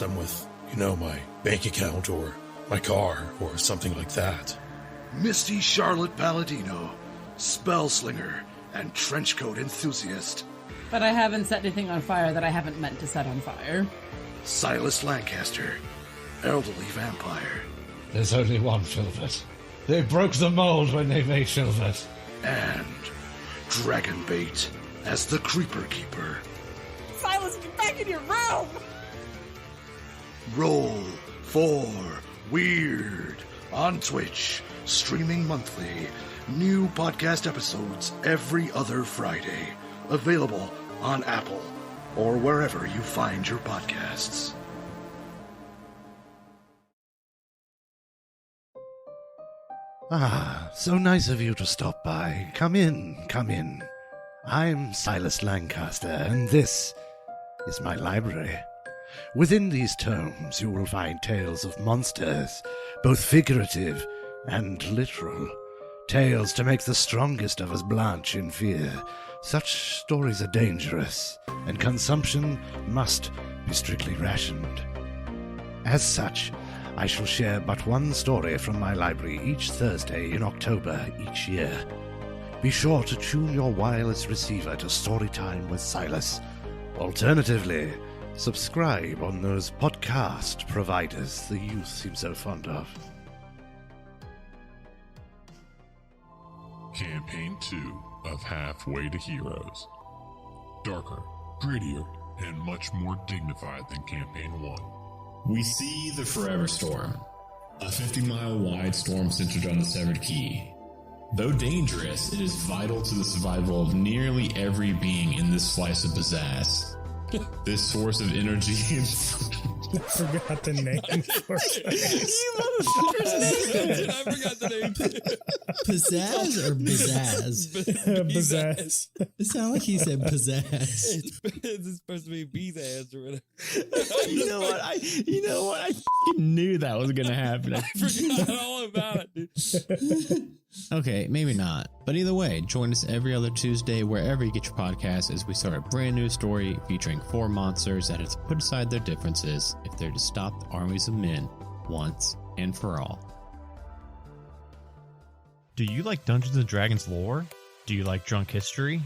them with, my bank account or my car or something like that. Misty Charlotte Palladino, spellslinger and trenchcoat enthusiast. But I haven't set anything on fire that I haven't meant to set on fire. Silas Lancaster, elderly vampire. There's only one Filbert. They broke the mold when they made Filbert. And Dragonbait as the Creeper Keeper. Silas, get back in your room! Roll for Weird on Twitch, streaming monthly. New podcast episodes every other Friday. Available on Apple or wherever you find your podcasts. Ah, so nice of you to stop by. Come in, come in. I'm Silas Lancaster, and this is my library. Within these tomes you will find tales of monsters, both figurative and literal. Tales to make the strongest of us blanch in fear. Such stories are dangerous, and consumption must be strictly rationed. As such, I shall share but one story from my library each Thursday in October each year. Be sure to tune your wireless receiver to Storytime with Silas. Alternatively, subscribe on those podcast providers the youth seem so fond of. Campaign 2 of Halfway to Heroes. Darker, grittier, and much more dignified than Campaign 1. We see the Forever Storm, a 50-mile wide storm centered on the Severed Key. Though dangerous, it is vital to the survival of nearly every being in this slice of pizzazz. This source of energy I forgot the name for it. You motherfuckers! I forgot the name. Pizzazz or pizzazz? Pizzazz. It sounded like he said pizzazz. It's supposed to be bees ass or whatever. You know what? I fucking knew that was gonna happen. I forgot all about it, dude. Okay, maybe not. But either way, join us every other Tuesday wherever you get your podcasts as we start a brand new story featuring 4 monsters that have to put aside their differences if they're to stop the armies of men once and for all. Do you like Dungeons & Dragons lore? Do you like drunk history?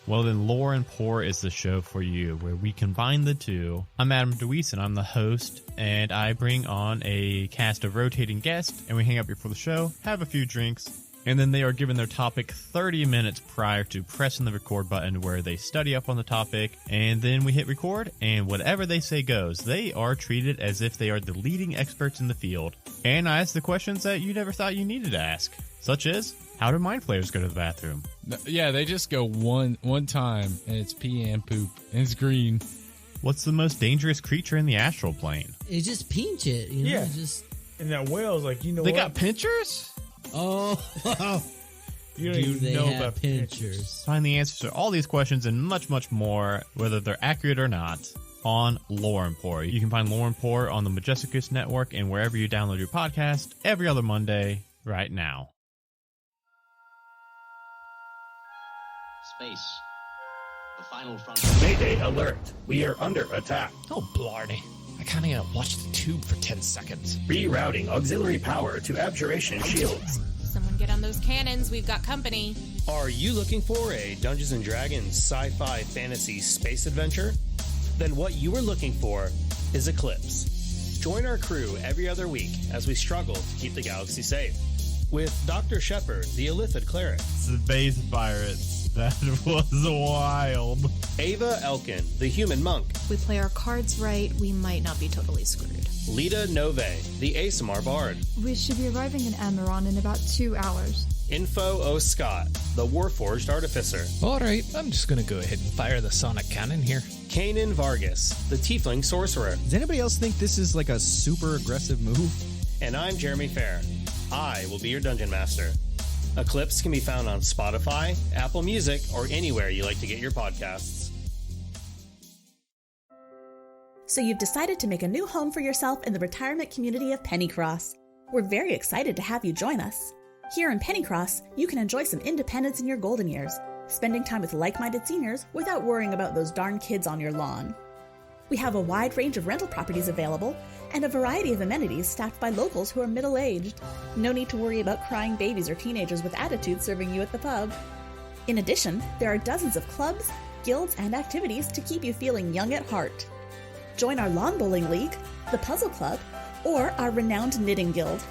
Well then, Lore and Pour is the show for you, where we combine the two. I'm Adam DeWeese, and I'm the host, and I bring on a cast of rotating guests, and we hang out before the show, have a few drinks, and then they are given their topic 30 minutes prior to pressing the record button, where they study up on the topic, and then we hit record, and whatever they say goes. They are treated as if they are the leading experts in the field, and I ask the questions that you never thought you needed to ask, such as, how do mind flayers go to the bathroom? Yeah, they just go one time, and it's pee and poop, and it's green. What's the most dangerous creature in the astral plane? It just pinch it, you know? Yeah. Just... And that whale's like, They what? got pinchers? Oh, You don't do even they know have about pinchers? Find the answers to all these questions and much, much more, whether they're accurate or not, on Lore and Pour. You can find Lore and Pour on the Majestic Goose Network and wherever you download your podcast every other Monday right now. Space. The final frontier. Mayday alert. We are under attack. Oh, blarney. I kinda gotta watch the tube for 10 seconds. Rerouting auxiliary power to abjuration shields. Someone get on those cannons. We've got company. Are you looking for a Dungeons & Dragons sci-fi fantasy space adventure? Then what you are looking for is Eclipse. Join our crew every other week as we struggle to keep the galaxy safe. With Dr. Shepard, the Illithid cleric. Space pirates. That was wild. Ava Elkin, the human monk. If we play our cards right, we might not be totally screwed. Lita Nove, the ASMR bard. We should be arriving in Amaron in about 2 hours. Info O. Scott, the Warforged artificer. Alright, I'm just gonna go ahead and fire the sonic cannon here. Kanan Vargas, the tiefling sorcerer. Does anybody else think this is like a super aggressive move? And I'm Jeremy Fair. I will be your dungeon master. Eclipse can be found on Spotify, Apple Music, or anywhere you like to get your podcasts. So you've decided to make a new home for yourself in the retirement community of Pennycross. We're very excited to have you join us. Here in Pennycross, you can enjoy some independence in your golden years, spending time with like-minded seniors without worrying about those darn kids on your lawn. We have a wide range of rental properties available and a variety of amenities staffed by locals who are middle-aged. No need to worry about crying babies or teenagers with attitudes serving you at the pub. In addition, there are dozens of clubs, guilds, and activities to keep you feeling young at heart. Join our lawn bowling league, the Puzzle Club, or our renowned knitting guild.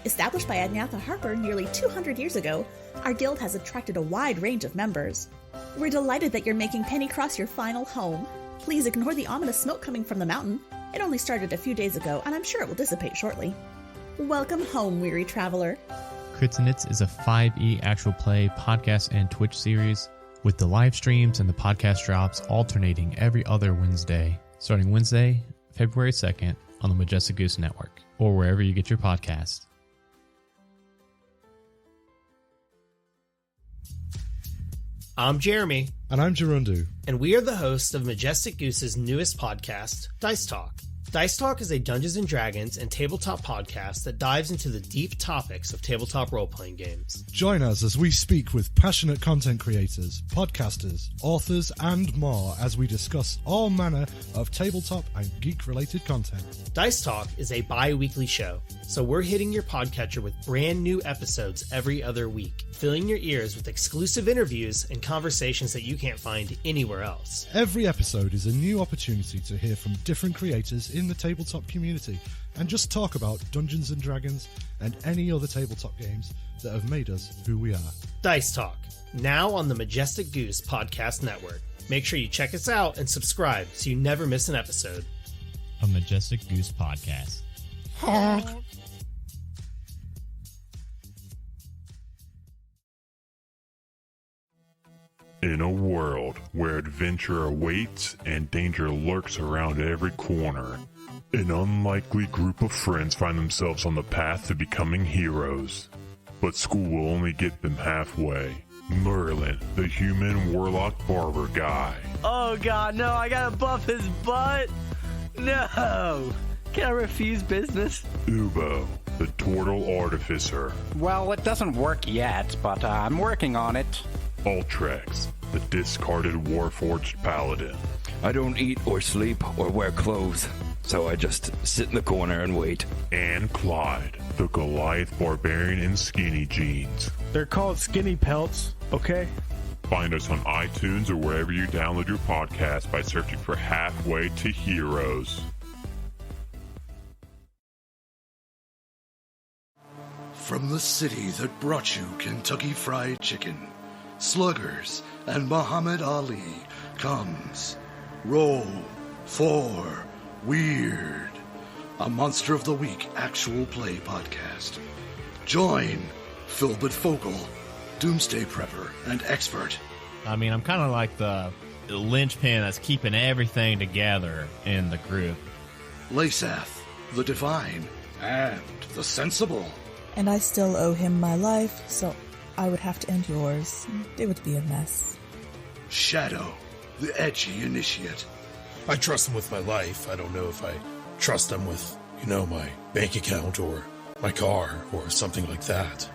Established by Agnatha Harper nearly 200 years ago, our guild has attracted a wide range of members. We're delighted that you're making Pennycross your final home. Please ignore the ominous smoke coming from the mountain. It only started a few days ago, and I'm sure it will dissipate shortly. Welcome home, weary traveler. Crits and Knits is a 5e actual play podcast and Twitch series with the live streams and the podcast drops alternating every other Wednesday, starting Wednesday, February 2nd on the Majestic Goose Network or wherever you get your podcasts. I'm Jeremy. And I'm Gerundu. And we are the hosts of Majestic Goose's newest podcast, Dice Talk. Dice Talk is a Dungeons & Dragons and tabletop podcast that dives into the deep topics of tabletop role-playing games. Join us as we speak with passionate content creators, podcasters, authors, and more as we discuss all manner of tabletop and geek-related content. Dice Talk is a bi-weekly show, so we're hitting your podcatcher with brand new episodes every other week, filling your ears with exclusive interviews and conversations that you can't find anywhere else. Every episode is a new opportunity to hear from different creators in the tabletop community and just talk about Dungeons & Dragons and any other tabletop games that have made us who we are. Dice Talk, now on the Majestic Goose Podcast Network. Make sure you check us out and subscribe so you never miss an episode. A Majestic Goose Podcast. In a world where adventure awaits and danger lurks around every corner, an unlikely group of friends find themselves on the path to becoming heroes. But school will only get them halfway. Merlin, the human warlock barber guy. Oh god, no, I gotta buff his butt! No! Can I refuse business? Ubo, the turtle artificer. Well, it doesn't work yet, but I'm working on it. Ultrex, the discarded warforged paladin. I don't eat or sleep or wear clothes, so I just sit in the corner and wait. And Clyde, the Goliath barbarian in skinny jeans. They're called skinny pelts, okay? Find us on iTunes or wherever you download your podcast by searching for Halfway to Heroes. From the city that brought you Kentucky Fried Chicken, Sluggers, and Muhammad Ali comes Roll for Weird, a Monster of the Week actual play podcast. Join Philbert Fogel, Doomsday Prepper and Expert. I mean, I'm kind of like the linchpin that's keeping everything together in the group. Lasath, the Divine, and the Sensible. And I still owe him my life, so I would have to end yours. It would be a mess. Shadow, the Edgy Initiate. I trust him with my life. I don't know if I trust him with, my bank account or my car or something like that.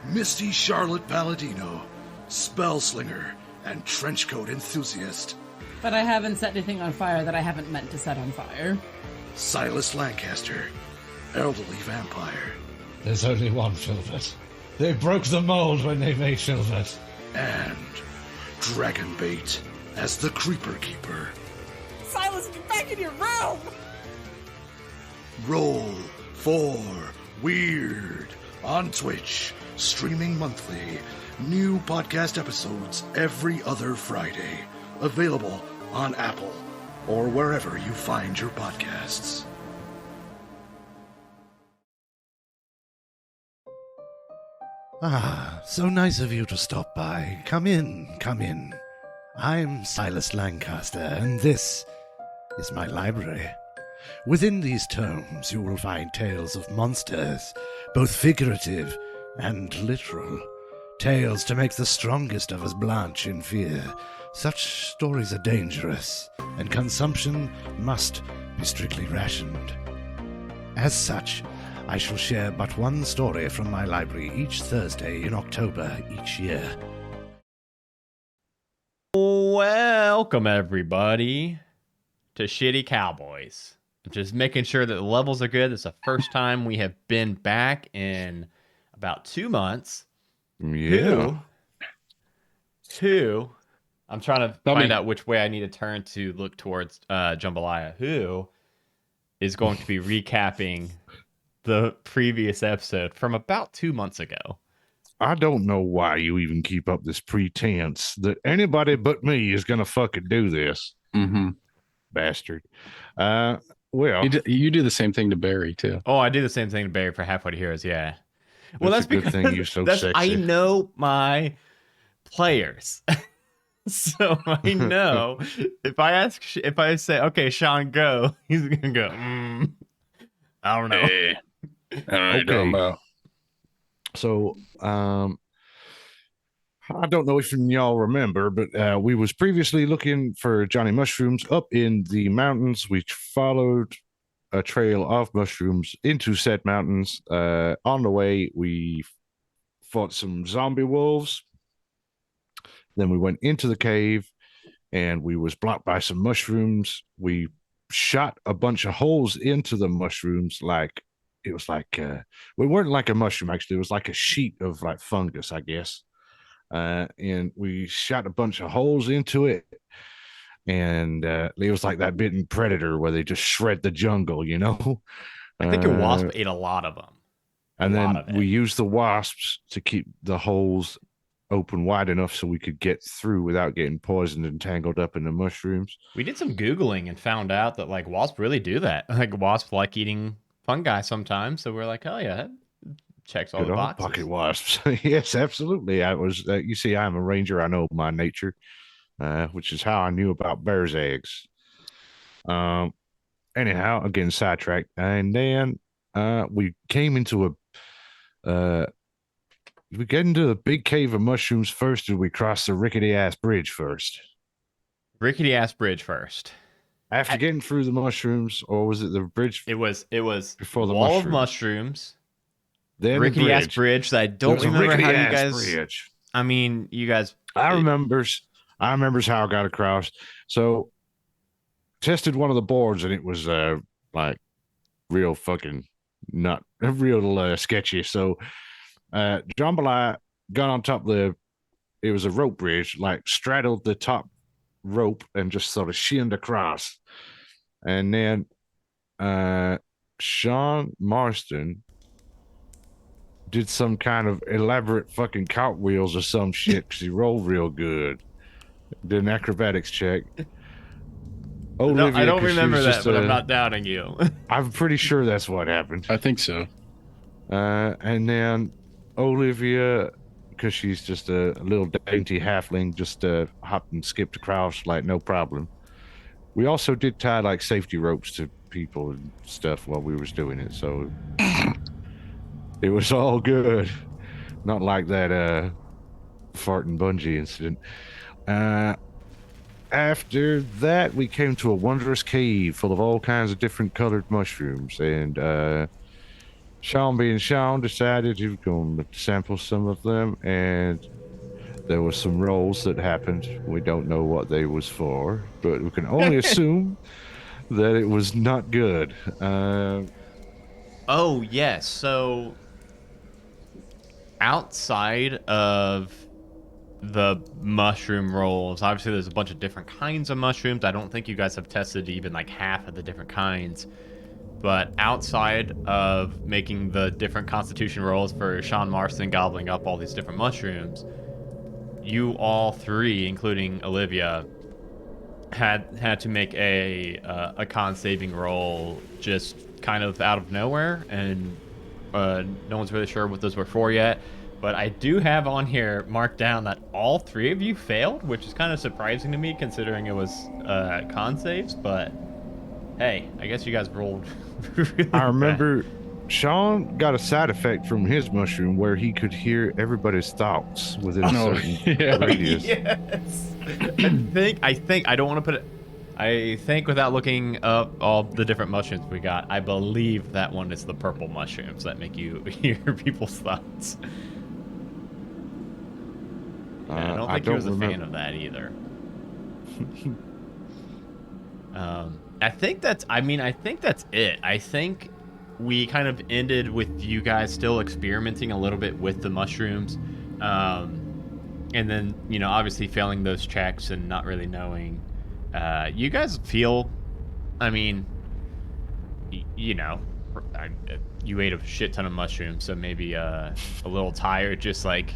Misty Charlotte Palladino, Spellslinger, and Trenchcoat Enthusiast. But I haven't set anything on fire that I haven't meant to set on fire. Silas Lancaster, Elderly Vampire. There's only one Filbert. They broke the mold when they made Filbert. And Dragonbait as the Creeper Keeper. Silas, get back in your room! Roll for Weird on Twitch, streaming monthly. New podcast episodes every other Friday. Available on Apple or wherever you find your podcasts. Ah, so nice of you to stop by. Come in, come in. I'm Silas Lancaster, and this is my library. Within these tomes you will find tales of monsters, both figurative and literal. Tales to make the strongest of us blanch in fear. Such stories are dangerous, and consumption must be strictly rationed. As such, I shall share but one story from my library each Thursday in October each year. Welcome, everybody, to Shitty Cowboys. Just making sure that the levels are good. It's the first time we have been back in about 2 months. Yeah. Who I'm trying to find out which way I need to turn to look towards Jambalaya. Who is going to be recapping the previous episode from about 2 months ago. I don't know why you even keep up this pretense that anybody but me is going to fucking do this. Mm-hmm. Bastard. Well, you do the same thing to Barry too. Oh, I do the same thing to Barry for Halfway to Heroes. Yeah. Well, that's that's a good because thing you're so sexy. I know my players. So I know if I say, okay, Sean, go, he's going to go, I don't know. Hey, I don't know what you're talking about. So, I don't know if y'all remember, but we was previously looking for Johnny Mushrooms up in the mountains. We followed a trail of mushrooms into said mountains. On the way, we fought some zombie wolves. Then we went into the cave, and we was blocked by some mushrooms. We shot a bunch of holes into the mushrooms, it was like we weren't like a mushroom, actually. It was like a sheet of like fungus, I guess. And we shot a bunch of holes into it, and it was like that bit in Predator where they just shred the jungle, you know. I think a wasp ate a lot of them. And then we used the wasps to keep the holes open wide enough so we could get through without getting poisoned and tangled up in the mushrooms. We did some Googling and found out that like wasps really do that. Like wasps like eating fungi sometimes. So we're like, oh yeah, that checks all the boxes. Pocket wasps. Yes, absolutely. I was, you see, I'm a ranger. I know my nature, which is how I knew about bear's eggs. Anyhow, again, sidetracked. And then we came into we get into the big cave of mushrooms first, or we crossed the rickety ass bridge first? Rickety ass bridge first. After getting through the mushrooms, or was it the bridge? It was before the wall mushrooms. of mushrooms. Then rickety the ass bridge that I don't remember how you guys. Bridge. I mean, you guys. I remembers how I got across. So tested one of the boards, and it was like real fucking not real sketchy. So Jambalaya got on top of it was a rope bridge, like straddled the top rope and just sort of shinned across. And then Sean Marston did some kind of elaborate fucking cartwheels or some shit because he rolled real good. Did an acrobatics check. No, I don't remember that, but I'm not doubting you. I'm pretty sure that's what happened. I think so. And then Olivia, because she's just a little dainty halfling, just hopped and skipped across like no problem. We also did tie like safety ropes to people and stuff while we was doing it, so it was all good. Not like that farting bungee incident. After that, we came to a wondrous cave full of all kinds of different colored mushrooms, and Sean, being Sean, decided he was going to sample some of them, and there were some rolls that happened. We don't know what they was for, but we can only assume that it was not good. Oh, yes. So outside of the mushroom rolls, obviously there's a bunch of different kinds of mushrooms. I don't think you guys have tested even like half of the different kinds. But outside of making the different constitution rolls for Sean Marston gobbling up all these different mushrooms, you all three, including Olivia, had to make a con saving roll just kind of out of nowhere, and no one's really sure what those were for yet. But I do have on here marked down that all three of you failed, which is kind of surprising to me considering it was con saves. But hey, I guess you guys rolled really I remember Sean got a side effect from his mushroom where he could hear everybody's thoughts within a certain radius. Yes. I think I don't want to put it. I think without looking up all the different mushrooms we got, I believe that one is the purple mushrooms that make you hear people's thoughts. I don't think he was a fan of that either. I think that's it. I think we kind of ended with you guys still experimenting a little bit with the mushrooms. And then, obviously failing those checks and not really knowing. You guys feel, you ate a shit ton of mushrooms, so maybe a little tired, just like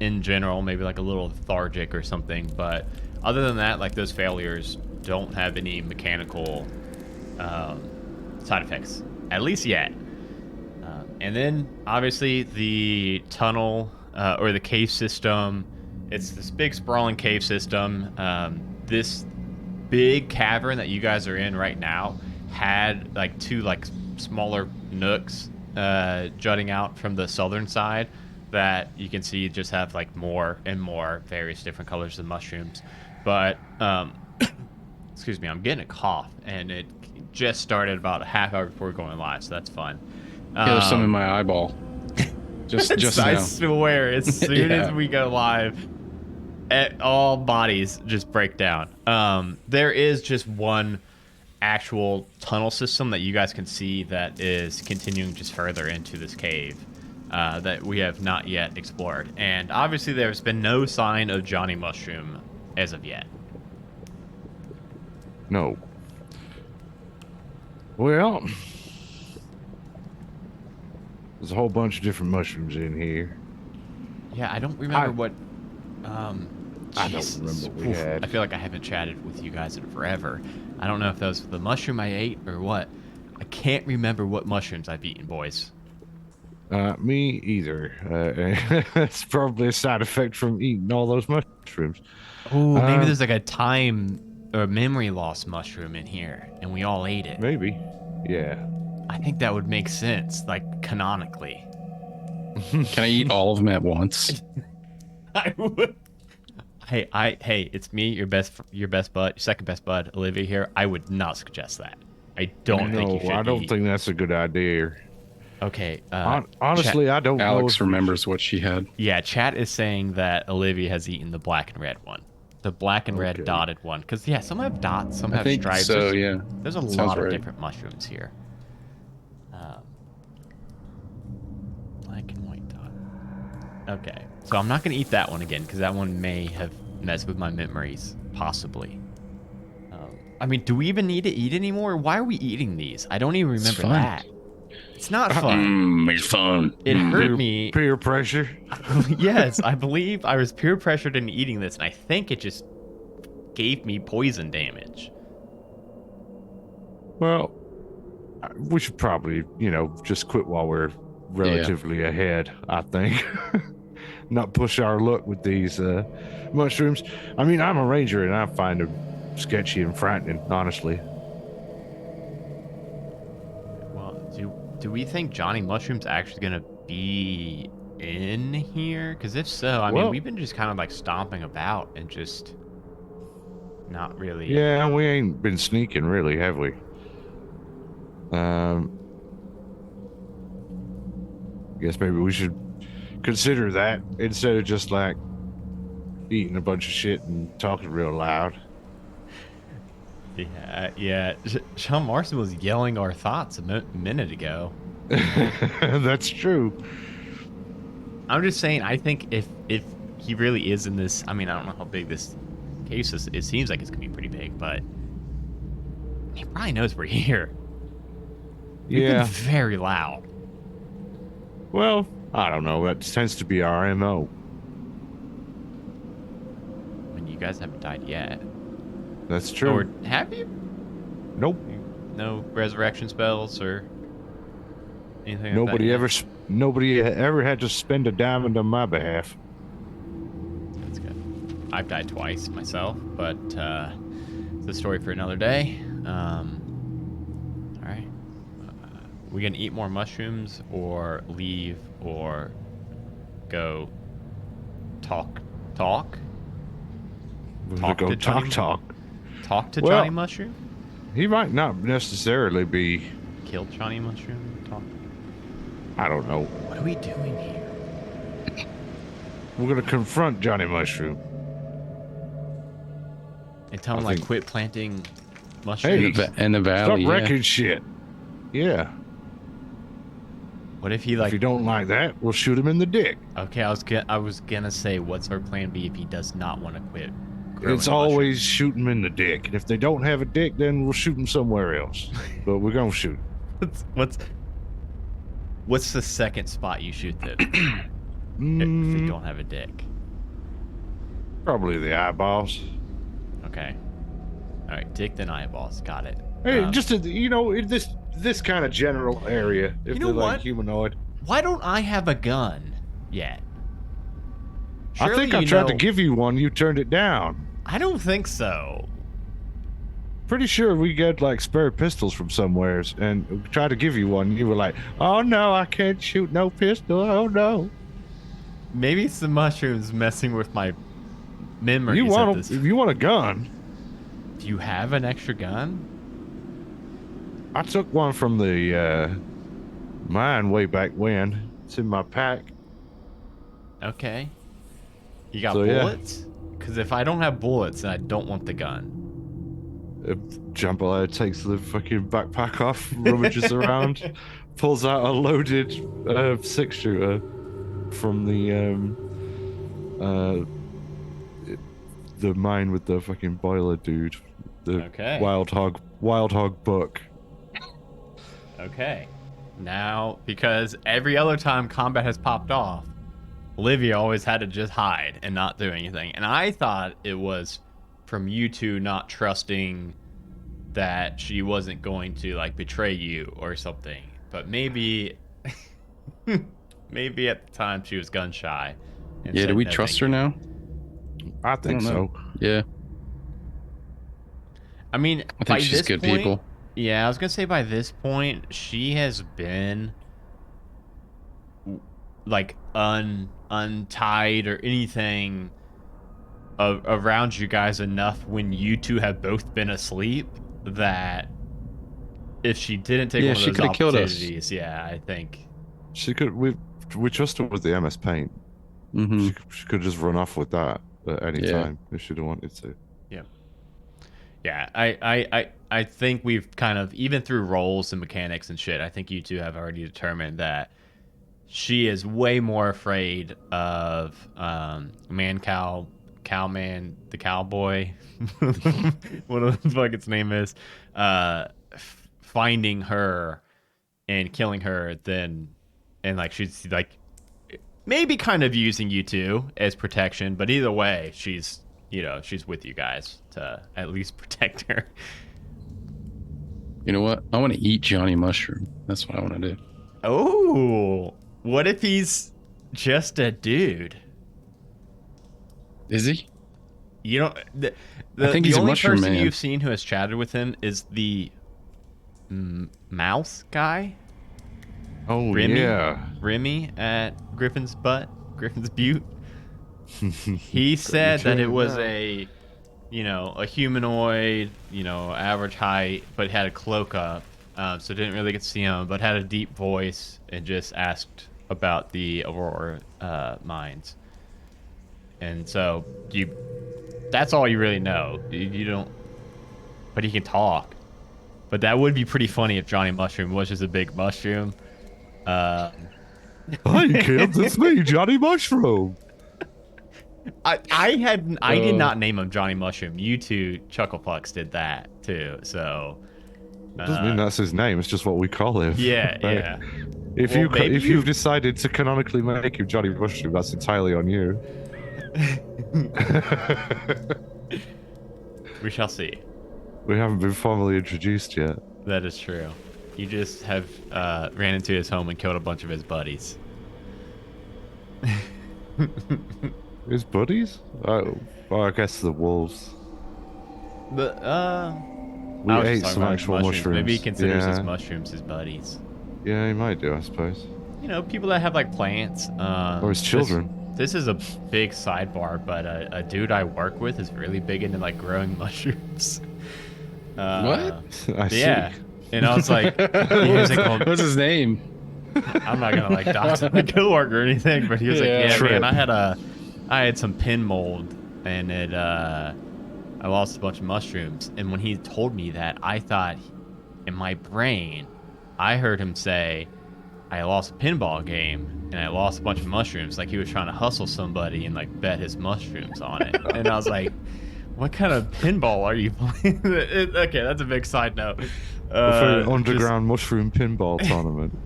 in general, maybe like a little lethargic or something. But other than that, like those failures don't have any mechanical side effects, at least yet. And then obviously the tunnel or the cave system, it's this big sprawling cave system. This big cavern that you guys are in right now had like two like smaller nooks jutting out from the southern side that you can see just have like more and more various different colors of mushrooms. But excuse me, I'm getting a cough, and it just started about a half hour before going live, so that's fun. Yeah, there's some in my eyeball. Just I now. swear, as soon as we go live, all bodies just break down. There is just one actual tunnel system that you guys can see that is continuing just further into this cave that we have not yet explored. And obviously there's been no sign of Johnny Mushroom as of yet. No. Well, there's a whole bunch of different mushrooms in here. Yeah, I don't remember what... I don't remember what we had. I feel like I haven't chatted with you guys in forever. I don't know if that was the mushroom I ate or what. I can't remember what mushrooms I've eaten, boys. Me either. It's probably a side effect from eating all those mushrooms. Oh, maybe there's like a time or memory loss mushroom in here, and we all ate it. Maybe. Yeah. I think that would make sense, like canonically. Can I eat all of them at once? I would. Hey, it's me, your best bud, your second best bud, Olivia here. I would not suggest that. I don't think you should. I don't think that's a good idea. Okay. Honestly, I don't know. Alex remembers what she had. Yeah, chat is saying that Olivia has eaten the black and red one. The black and red dotted one. Because, yeah, some have dots, some have stripes. So, yeah. There's a lot of different mushrooms here. Black and white dot. Okay. So I'm not going to eat that one again, because that one may have messed with my memories, possibly. Do we even need to eat anymore? Why are we eating these? I don't even remember that. It's not fun. It's fun. It hurt me. Peer pressure? Yes, I believe I was peer pressured into eating this, and I think it just gave me poison damage. Well, we should probably, just quit while we're relatively ahead, I think. Not push our luck with these mushrooms. I'm a ranger, and I find them sketchy and frightening, honestly. Well, do we think Johnny Mushroom's actually gonna be in here? Because if so, we've been just kind of like stomping about and just not really. Yeah, we ain't been sneaking, really, have we? Guess maybe we should consider that instead of just like eating a bunch of shit and talking real loud. Yeah. Sean Marston was yelling our thoughts a minute ago. That's true. I'm just saying, I think if he really is in this, I don't know how big this case is. It seems like it's going to be pretty big, but he probably knows we're here. We've been very loud. Well, I don't know. That tends to be our MO. You guys haven't died yet. That's true. Or have you? Nope. No resurrection spells or anything. Nobody like that? Nobody ever had to spend a diamond on my behalf. That's good. I've died twice myself, but it's a story for another day. All right. We gonna eat more mushrooms or leave or go talk? We're gonna go talk. Talk to Johnny Mushroom? He might not necessarily be... Kill Johnny Mushroom? Talk? I don't know. What are we doing here? We're gonna confront Johnny Mushroom. And tell him, quit planting mushroom. Hey, in the valley. Stop wrecking shit. Yeah. What if he If you don't like that, we'll shoot him in the dick. Okay, I was gonna say, what's our plan B if he does not want to quit? It's always shoot him in the dick. And if they don't have a dick, then we'll shoot him somewhere else. But we're gonna shoot. What's the second spot you shoot them? If you don't have a dick. Probably the eyeballs. Okay. All right, dick then eyeballs. Got it. Hey, just in this kind of general area, if You know they're like what? humanoid. Why don't I have a gun yet? I think I tried to give you one. You turned it down. I don't think so. Pretty sure we got like spare pistols from somewheres, and we tried to give you one. You were like, "Oh no, I can't shoot no pistol. Oh no." Maybe it's the mushrooms messing with my memories. You want a gun? Do you have an extra gun? I took one from the mine way back when. It's in my pack. Okay. You got So, yeah. bullets? Because if I don't have bullets, then I don't want the gun. Jambalaya takes the fucking backpack off, rummages around, pulls out a loaded 6-shooter from the mine with the fucking boiler dude. The Okay. wild hog buck. Okay. Now, because every other time combat has popped off, Olivia always had to just hide and not do anything. And I thought it was from you two not trusting that she wasn't going to like betray you or something. But maybe maybe at the time she was gun shy. Yeah, do we trust her now? I think so. Yeah. I mean, I think she's good people. Yeah, I was gonna say by this point she has been like untied or anything around you guys enough when you two have both been asleep that if she didn't take one of those opportunities, yeah, I think she could. We trust her with the MS Paint. Mm-hmm. She could just run off with that at any time if she'd wanted to. Yeah. Yeah, I think we've kind of, even through roles and mechanics and shit, I think you two have already determined that she is way more afraid of Cowman, the cowboy, whatever the fuck its name is, finding her and killing her than, and like she's like maybe kind of using you two as protection, but either way, she's with you guys to at least protect her. You know what? I want to eat Johnny Mushroom. That's what I want to do. Oh, what if he's just a dude? Is he? You know, I think he's the a only mushroom person man. you've seen who has chatted with him is the mouse guy. Oh, Remy, yeah. Remy at Griffin's Butte. He said that it was a humanoid, average height, but had a cloak up, so didn't really get to see him, but had a deep voice and just asked about the Aurora mines. And so that's all you really know. You don't, but he can talk. But that would be pretty funny if Johnny Mushroom was just a big mushroom. Hi kids, it's me, Johnny Mushroom. I did not name him Johnny Mushroom. You two Chuckleplucks did that too. So Doesn't mean that's his name. It's just what we call him. Yeah, Right? yeah. If you've decided to canonically make him Johnny Mushroom, that's entirely on you. We shall see. We haven't been formally introduced yet. That is true. You just have ran into his home and killed a bunch of his buddies. His buddies? Oh, I guess the wolves. But we ate some actual mushrooms. Maybe he considers his mushrooms his buddies. Yeah, he might do, I suppose. People that have like plants. Or his children. This is a big sidebar, but a dude I work with is really big into like growing mushrooms. What? I see. Yeah. And I was like, he was like, what's his name? I'm not gonna like dox him like coworker or anything, but he was like, yeah, Trip. man, I had some pin mold, and it I lost a bunch of mushrooms. And when he told me that, I thought, in my brain, I heard him say, I lost a pinball game and I lost a bunch of mushrooms. Like he was trying to hustle somebody and like bet his mushrooms on it. And I was like, what kind of pinball are you playing? Okay, that's a big side note. Underground mushroom pinball tournament.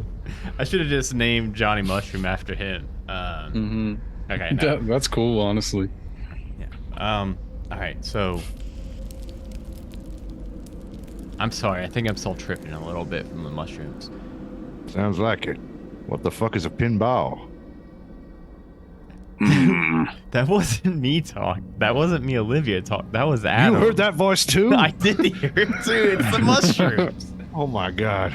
I should have just named Johnny Mushroom after him. Okay, no. That's cool, honestly. Yeah. All right, so I'm sorry. I think I'm still tripping a little bit from the mushrooms. Sounds like it. What the fuck is a pinball? That wasn't me talk. That wasn't me, Olivia talk. That was Adam. You heard that voice too? I did hear it too. It's the mushrooms. Oh my god.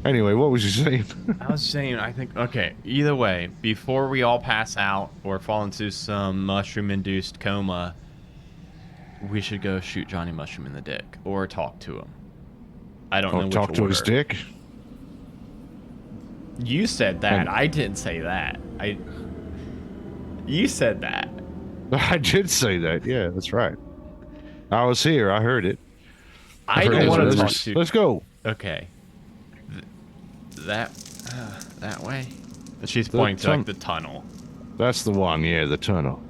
Anyway, what was you saying? I was saying, I think, okay, either way, before we all pass out or fall into some mushroom-induced coma, we should go shoot Johnny Mushroom in the dick or talk to him. I don't know which talk to order. his dick? You said that. I didn't say that. You said that. I did say that. Yeah, that's right. I was here. I heard it. I don't want to talk to. Let's go. Okay. That way. She's pointing to like the tunnel. That's the one. Yeah, the tunnel.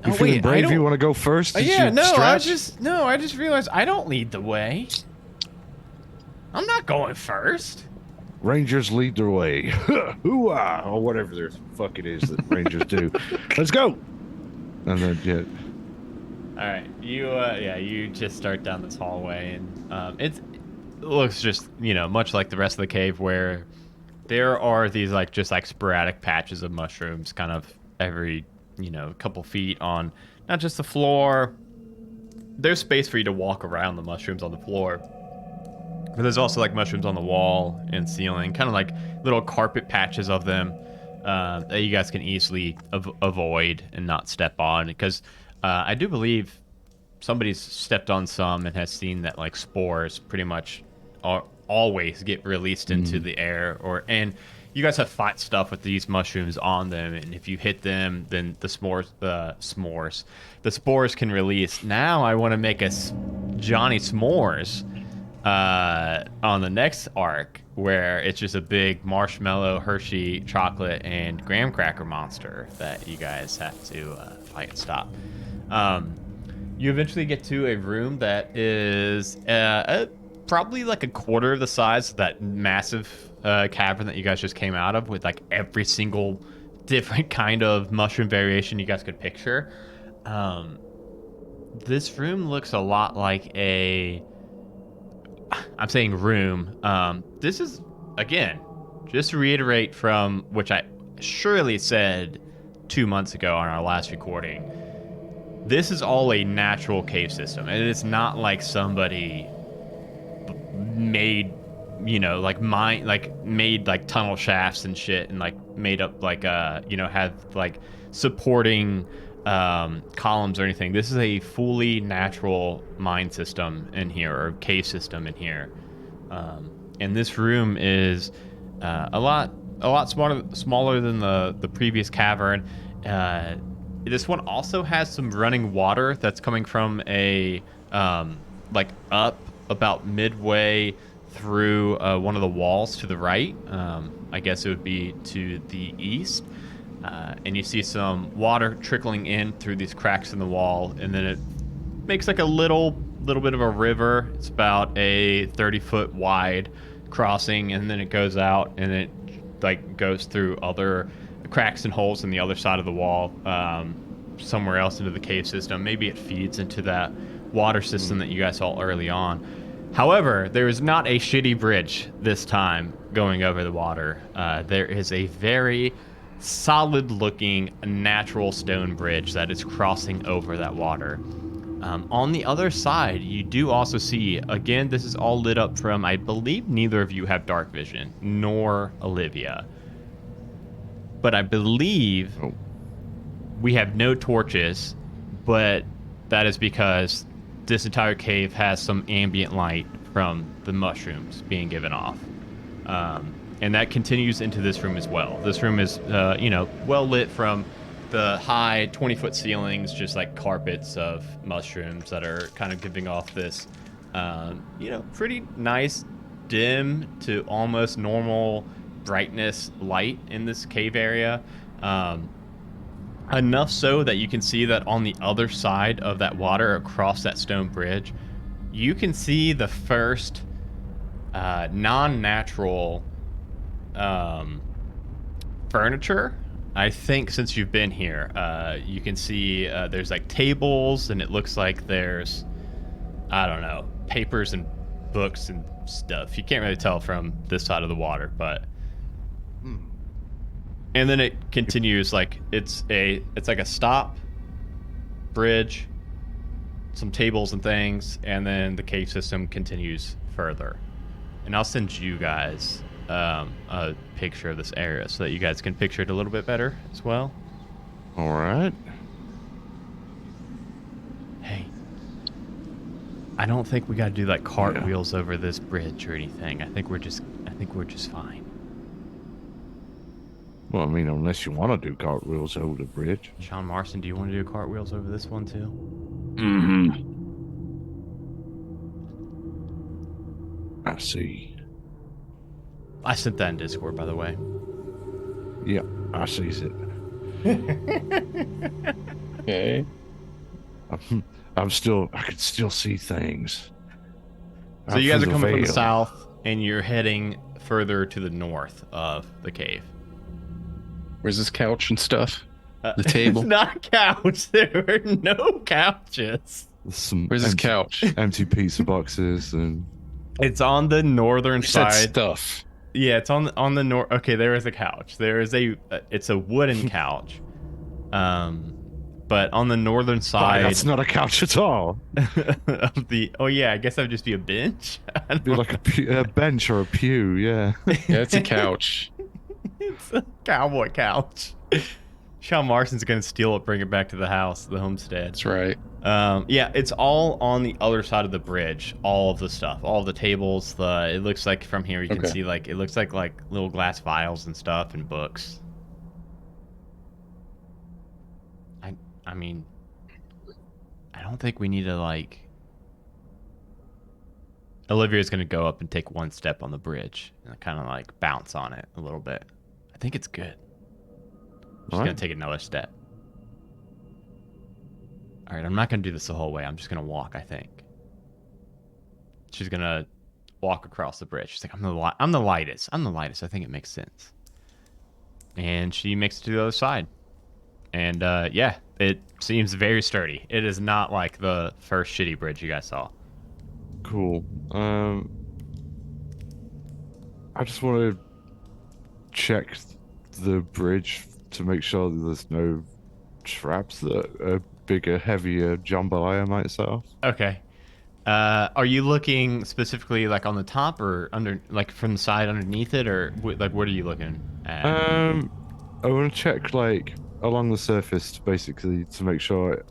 Oh, You feeling wait, brave? You want to go first? Yeah. No. I just realized I don't lead the way. I'm not going first. Rangers lead the way. Hoo-ah! Or whatever the fuck it is that Rangers do. Let's go! And then, yeah. Alright, you just start down this hallway, and it looks just, much like the rest of the cave, where there are these, just sporadic patches of mushrooms kind of every, couple feet on not just the floor. There's space for you to walk around the mushrooms on the floor. But there's also mushrooms on the wall and ceiling, kind of like little carpet patches of them that you guys can easily avoid and not step on. Because I do believe somebody's stepped on some and has seen that spores pretty much always get released into the air. And you guys have fought stuff with these mushrooms on them, and if you hit them, then the spores can release. Now I want to make a Johnny S'mores on the next arc, where it's just a big marshmallow, Hershey, chocolate, and graham cracker monster that you guys have to fight and stop. You eventually get to a room that is probably a quarter of the size of that massive cavern that you guys just came out of, with every single different kind of mushroom variation you guys could picture. This room looks a lot like I'm saying room. This is, again, just to reiterate from which I surely said 2 months ago on our last recording, this is all a natural cave system. And it's not like somebody made, made tunnel shafts and shit and made up had supporting columns or anything. This is a fully natural mine system in here, or cave system in here. And this room is a lot smaller than the previous cavern. This one also has some running water that's coming from a up about midway through one of the walls to the right. I guess it would be to the east. And you see some water trickling in through these cracks in the wall, and then it makes a little bit of a river. It's about a 30-foot wide crossing, and then it goes out, and it goes through other cracks and holes in the other side of the wall, somewhere else into the cave system. Maybe it feeds into that water system that you guys saw early on. However, there is not a shitty bridge this time going over the water. There is a very solid looking natural stone bridge that is crossing over that water. On the other side, you do also see, again, this is all lit up from, I believe neither of you have dark vision, nor Olivia. But I believe we have no torches, but that is because this entire cave has some ambient light from the mushrooms being given off. And that continues into this room as well. This room is, well lit from the high 20-foot ceilings, just like carpets of mushrooms that are kind of giving off this, pretty nice, dim to almost normal brightness light in this cave area. Enough so that you can see that on the other side of that water, across that stone bridge, you can see the first non-natural furniture, I think, since you've been here. You can see there's like tables, and it looks like there's, I don't know, papers and books and stuff. You can't really tell from this side of the water, but and then it continues like it's like a stop bridge, some tables and things, and then the cave system continues further. And I'll send you guys a picture of this area so that you guys can picture it a little bit better as well. All right. Hey, I don't think we got to do like cartwheels over this bridge or anything. I think we're just fine. Well, I mean, unless you want to do cartwheels over the bridge. Sean Marston, do you want to do cartwheels over this one too? Mm-hmm. I see. I sent that in Discord, by the way. Yeah, I sees it. Okay. I can still see things. So you guys are coming from the south, and you're heading further to the north of the cave. Where's this couch and stuff? The table? It's not a couch. There are no couches. Where's this couch? Empty pizza boxes and. It's on the northern side. Stuff. Yeah, it's on the north. Okay, there is a couch. There is it's a wooden couch. But on the northern side. That's not a couch at all. Of the. Oh yeah, I guess that would just be a bench. It'd be like a bench or a pew. Yeah. Yeah, it's a couch. It's a cowboy couch. Sean Marston's gonna steal it, bring it back to the house, the homestead. That's right. Yeah, it's all on the other side of the bridge. All of the stuff, all of the tables. It looks like from here you can see it looks like little glass vials and stuff and books. I mean, I don't think we need to Olivia's gonna go up and take one step on the bridge and kind of bounce on it a little bit. I think it's good. She's gonna take another step. All right, I'm not gonna do this the whole way. I'm just gonna walk. I think she's gonna walk across the bridge. She's like, I'm the lightest. I'm the lightest. I think it makes sense. And she makes it to the other side. And yeah, it seems very sturdy. It is not like the first shitty bridge you guys saw. Cool. I just want to check the bridge to make sure that there's no traps that a bigger, heavier jambalaya might set off. Okay. Are you looking specifically on the top or under, from the side underneath it, or what are you looking at? I want to check along the surface basically to make sure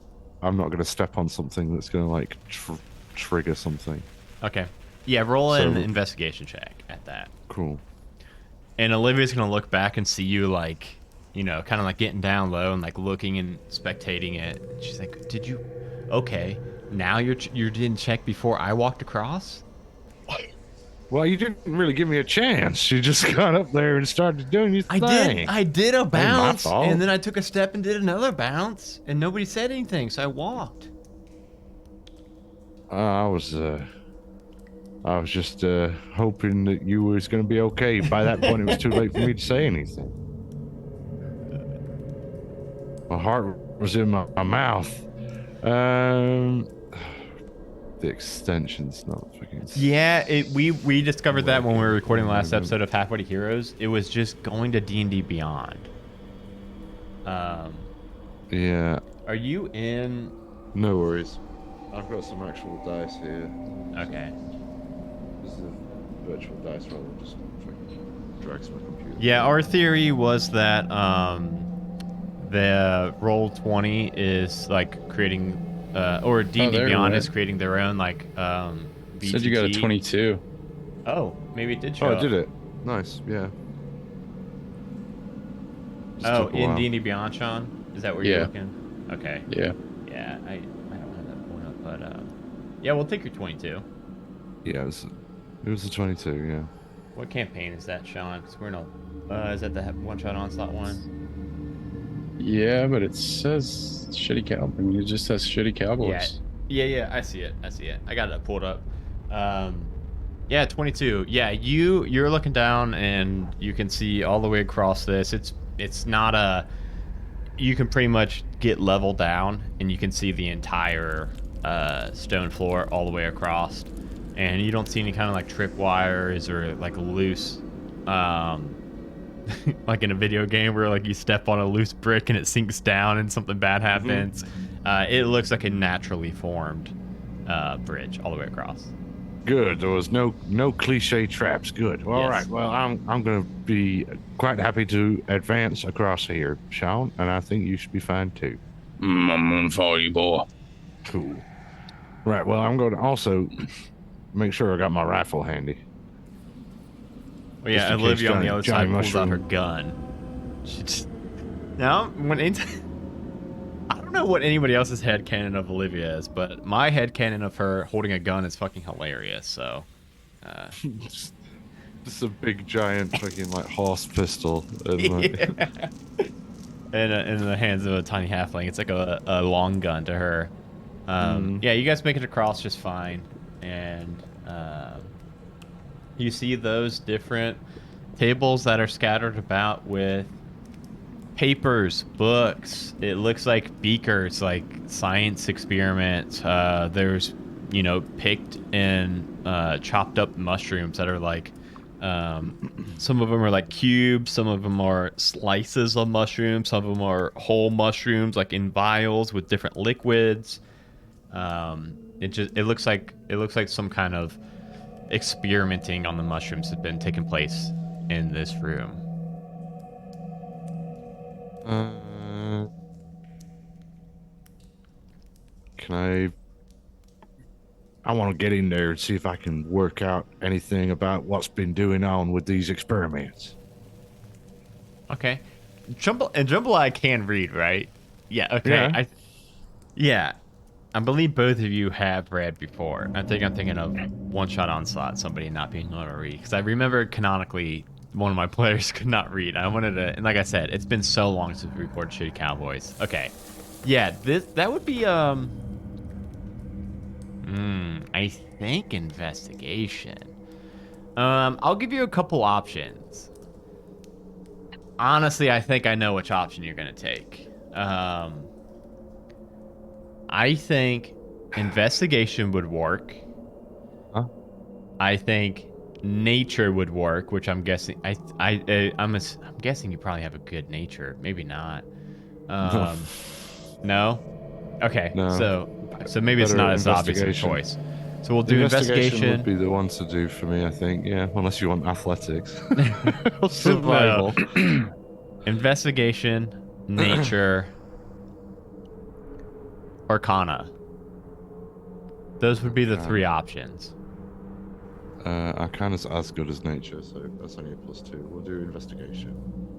I'm not going to step on something that's going to trigger something. Okay. Yeah, roll an investigation check at that. Cool. And Olivia's going to look back and see you kind of getting down low and looking and spectating it. She's like, "Did you? Okay, now you didn't check before I walked across." Well, you didn't really give me a chance. You just got up there and started doing your thing. I did a bounce, and then I took a step and did another bounce, and nobody said anything, so I walked. I was just hoping that you was going to be okay. By that point, it was too late for me to say anything. My heart was in my mouth. The extension's not fucking... Yeah, we discovered that when we were recording the last episode of Halfway to Heroes. It was just going to D&D Beyond. Yeah. Are you in... No worries. I've got some actual dice here. Okay. This is a virtual dice roll. Just drags my computer. Yeah, our theory was that the Roll20 is creating... or D&D Beyond is creating their own VTT. Said you got a 22. Oh, maybe it did show Oh, up. did it? Nice, yeah. Oh, in D&D Beyond, Sean? Is that where you're looking? Okay. Yeah. Yeah, I don't have that point up, but yeah, we'll take your 22. Yeah, it was the 22. Yeah. What campaign is that, Sean? Because we're in a. Is that the one-shot onslaught one? Yeah, but it says shitty cow. I mean, it just says shitty Cowboys. Yeah. I see it. I got it pulled up. Yeah, 22. Yeah, you're looking down and you can see all the way across this. It's not a. You can pretty much get level down and you can see the entire stone floor all the way across, and you don't see any kind of like trip wires or like loose like in a video game where like you step on a loose brick and it sinks down and something bad happens. It looks like a naturally formed bridge all the way across. Good. There was no cliche traps. Good. All right. Well, I'm going to be quite happy to advance across here, Sean, and I think you should be fine too. I'm going to follow you, boy. Cool. Right. Well, I'm going to also make sure I got my rifle handy. Well, yeah, Olivia on the other side pulls out her gun. She just... Now, I don't know what anybody else's headcanon of Olivia is, but my headcanon of her holding a gun is fucking hilarious, so... Just a big, giant fucking, like, horse pistol. And, in the hands of a tiny halfling. It's like a long gun to her. Yeah, you guys make it across just fine. And you see those different tables that are scattered about with papers, books. It looks like beakers, like science experiments. There's, picked and chopped up mushrooms that are like, some of them are like cubes, some of them are slices of mushrooms, some of them are whole mushrooms, like in vials with different liquids. It looks like some kind of experimenting on the mushrooms has been taking place in this room. Can I want to get in there and see if I can work out anything about what's been going on with these experiments. Okay. Jambalaya can read, right? Yeah, okay. Yeah. I believe both of you have read before. I think I'm thinking of one-shot onslaught, somebody not being able to read. Because I remember canonically one of my players could not read. I wanted to, and like I said, it's been so long since we recorded Shitty Cowboys. Okay. Yeah, that would be, I think investigation. I'll give you a couple options. Honestly, I think I know which option you're going to take. I think investigation would work. Huh? I think nature would work, which I'm guessing. I'm guessing you probably have a good nature. Maybe not. No. Okay. No. So maybe it's not as obvious a choice. So we'll do investigation. Would be the one to do for me, I think. Yeah, unless you want athletics. Or survival. Investigation, nature, Arcana. Those would be the three options. Arcana's as good as nature, so that's only a +2. We'll do investigation.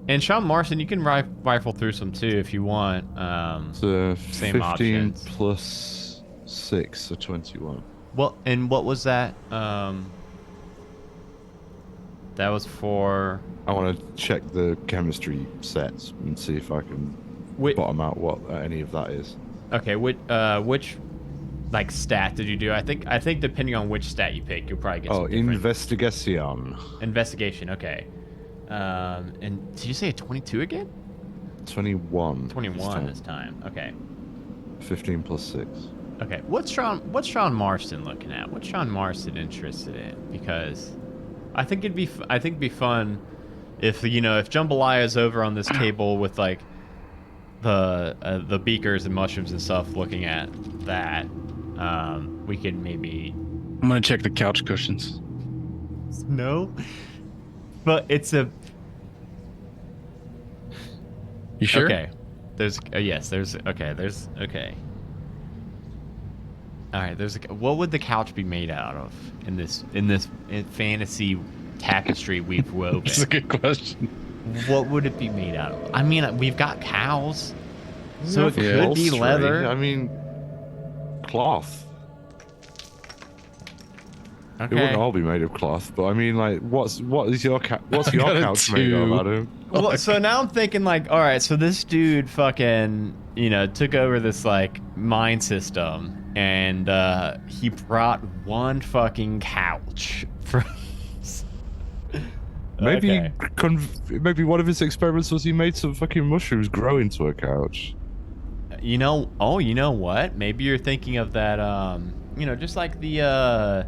And Sean Marston, you can rifle through some too if you want. So same 15 options. plus 6, so 21. Well, and what was that? That was for... I want to check the chemistry sets and see if I can bottom out what any of that is. Okay, which like stat did you do? I think depending on which stat you pick, you'll probably get some different... investigation. Investigation, okay. And did you say a 22 again? 21. 21 this time. Okay. 15 plus 6. Okay. What's Sean Marston looking at? What's Sean Marston interested in? Because I think it'd be fun if if Jambalaya is over on this table with like the beakers and mushrooms and stuff, looking at that. We could maybe... I'm gonna check the couch cushions. No, but it's a... You sure? Okay. There's yes. There's okay. There's okay. All right. There's what would the couch be made out of in this fantasy tapestry we've woven? That's a good question. What would it be made out of? I mean, we've got cows. So it could be leather. I mean, cloth. Okay. It wouldn't all be made of cloth, but I mean, like, what is your couch made of, Adam? Well, so now I'm thinking like, all right, so this dude fucking, took over this like mine system, and he brought one fucking couch from. Maybe maybe one of his experiments was he made some fucking mushrooms grow into a couch. You know what? Maybe you're thinking of that, just like the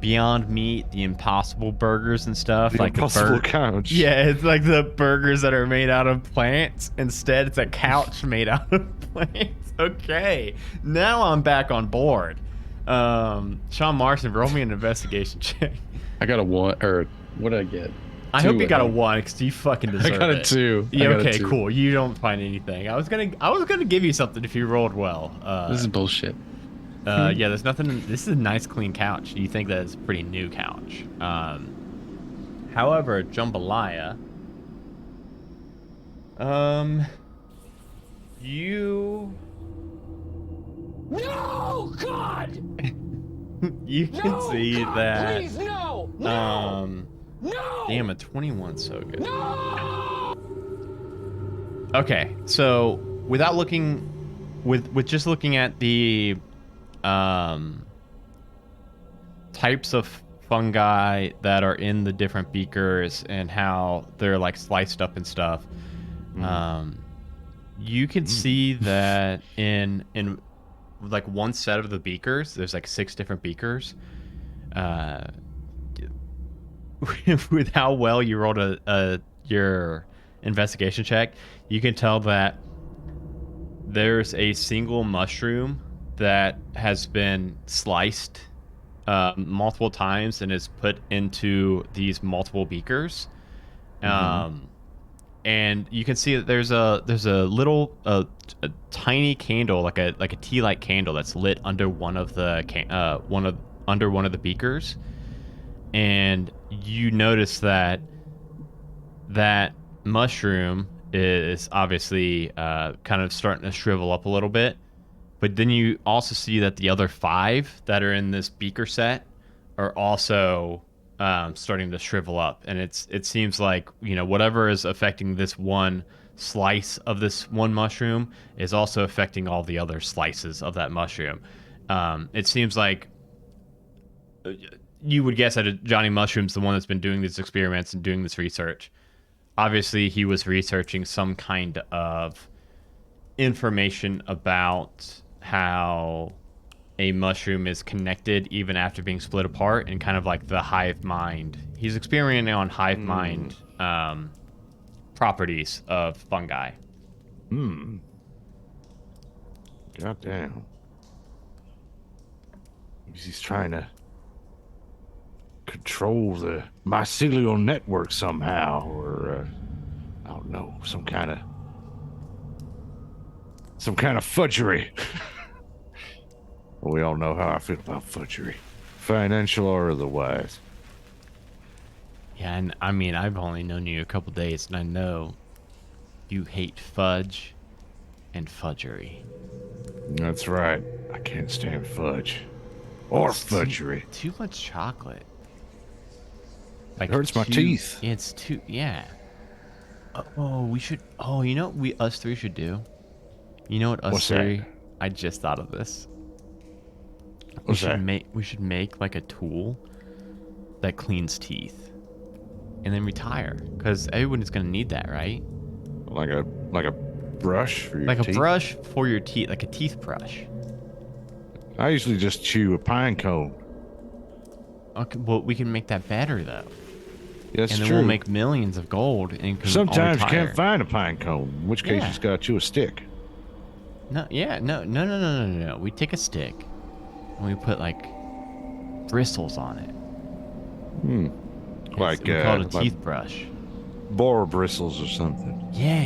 Beyond Meat, the Impossible burgers and stuff. The like Impossible couch. Yeah, it's like the burgers that are made out of plants. Instead, it's a couch made out of plants. Okay, now I'm back on board. Sean Marston, roll me an investigation check. I got a 1, or what did I get? I hope you got a 1 because you fucking deserve it. I got a 2. Yeah, okay, cool. You don't find anything. I was gonna give you something if you rolled well. This is bullshit. Yeah, there's nothing. This is a nice, clean couch. You think that it's a pretty new couch. However, Jambalaya, you. No, God! You can see God, that. Please, no! No! Damn, a 21's so good. No! Okay, so without looking, with just looking at the types of fungi that are in the different beakers and how they're like sliced up and stuff, you can see that in like one set of the beakers, there's like 6 different beakers. With how well you rolled your investigation check, you can tell that there's a single mushroom that has been sliced multiple times and is put into these multiple beakers. And you can see that there's a little a tiny candle, like a tea light candle that's lit under one of the one of the beakers, and you notice that mushroom is obviously kind of starting to shrivel up a little bit. But then you also see that the other 5 that are in this beaker set are also starting to shrivel up, and it seems like whatever is affecting this one slice of this one mushroom is also affecting all the other slices of that mushroom. It seems like you would guess that Johnny Mushroom's the one that's been doing these experiments and doing this research. Obviously, he was researching some kind of information about how a mushroom is connected even after being split apart, and kind of like the hive mind. He's experimenting on hive mind properties of fungi. Goddamn. He's trying to control the mycelial network somehow, or I don't know, some kind of fudgery. We all know how I feel about fudgery, financial or otherwise. Yeah, and I mean, I've only known you a couple days, and I know you hate fudge and fudgery. That's right. I can't stand fudge or fudgery. Too much chocolate. It hurts my teeth. It's too, yeah. Oh, we should. Oh, you know what us 3 should do? You know what us What's 3? that? I just thought of this. What's that? We should make like a tool that cleans teeth, and then retire, because everyone is gonna need that, right? Like a brush for your teeth? Like a brush for your teeth, like a teeth brush. I usually just chew a pine cone. Okay, well, we can make that better though. Yeah, that's and then true. we'll make millions of gold. And can Sometimes you all retire. can't find a pine cone, in which case you just gotta chew a stick. No. We take a stick and we put like bristles on it. Like we call it a like teeth brush. Boar bristles or something. Yeah.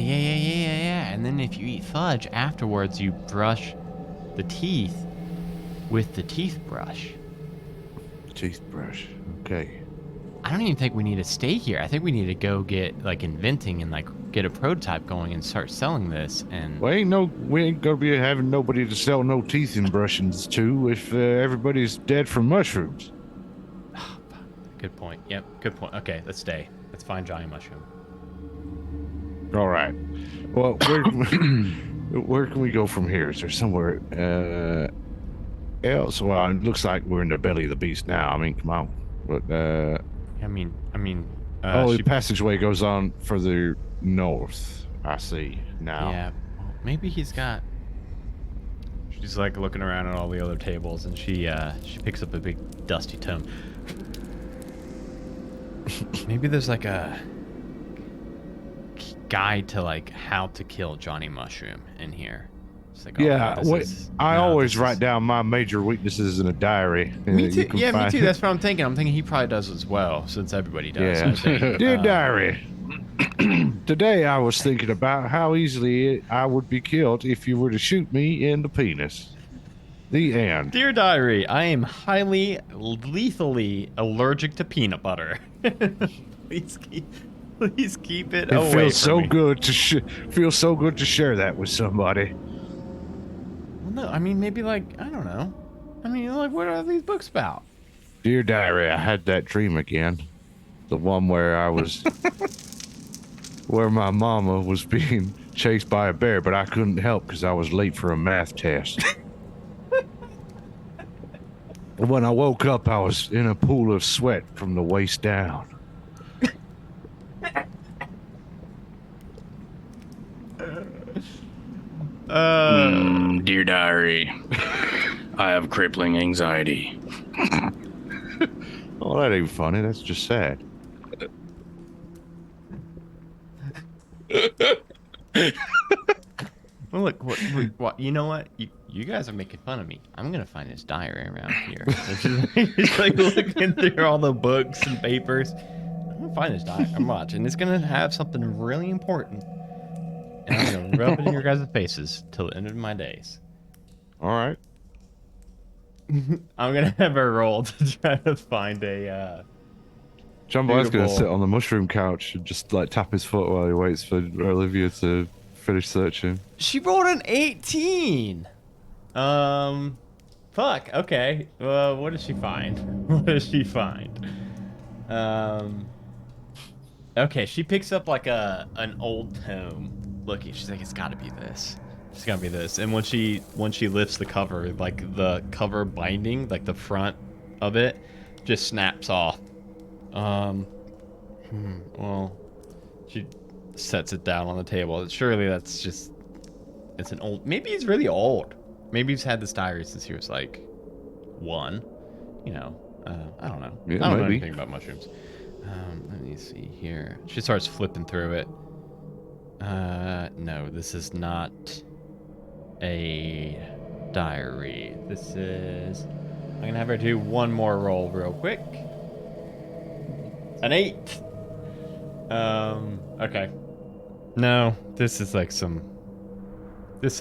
And then if you eat fudge afterwards, you brush the teeth with the teeth brush. Teeth brush. Okay. I don't even think we need to stay here. I think we need to go get like inventing and like get a prototype going and start selling this. And we ain't gonna be having nobody to sell no teeth and brushings to if everybody's dead from mushrooms. Good point. Yep, good point. Okay, let's stay. Let's find Johnny Mushroom. All right. Well, where can we go from here? Is there somewhere else? Well, it looks like we're in the belly of the beast now. I mean, come on. But the passageway goes on further north. I see now. Yeah, maybe he's got. She's like looking around at all the other tables, and she picks up a big dusty tome. Maybe there's like a guide to like how to kill Johnny Mushroom in here. Like, I always write down my major weaknesses in a diary. Me too. Yeah, me too. That's what I'm thinking. I'm thinking he probably does as well, since everybody does. Yeah. I think. Dear diary, today I was thinking about how easily I would be killed if you were to shoot me in the penis. The end. Dear diary, I am highly lethally allergic to peanut butter. Please keep it away. It feels so good to share that with somebody. No, I mean, maybe like, I don't know. I mean, like, what are these books about? Dear diary, I had that dream again. The one where I was, where my mama was being chased by a bear, but I couldn't help because I was late for a math test. When I woke up, I was in a pool of sweat from the waist down. Dear diary, I have crippling anxiety. Oh, that ain't funny. That's just sad. Well, look, what? You know what? You guys are making fun of me. I'm gonna find this diary around here. It's like looking through all the books and papers. I'm gonna find this diary. I'm watching. It's gonna have something really important. And I'm gonna rub it in your guys' faces till the end of my days. All right. I'm gonna have a roll to try to find a. John Boy's gonna sit on the mushroom couch and just like tap his foot while he waits for Olivia to finish searching. She rolled an 18. Fuck. Okay. What does she find? What does she find? Okay. She picks up like an old tome. Looking, she's like, it's got to be this. It's got to be this. And when she lifts the cover, like the cover binding, like the front of it, just snaps off. Well, she sets it down on the table. Surely that's just, it's an old. Maybe he's really old. Maybe he's had this diary since he was like 1. You know, I don't know. Yeah, I don't know maybe. anything about mushrooms. Let me see here. She starts flipping through it. No, this is not a diary. This is... I'm gonna have her do one more roll real quick. An 8. Okay. No, this is like some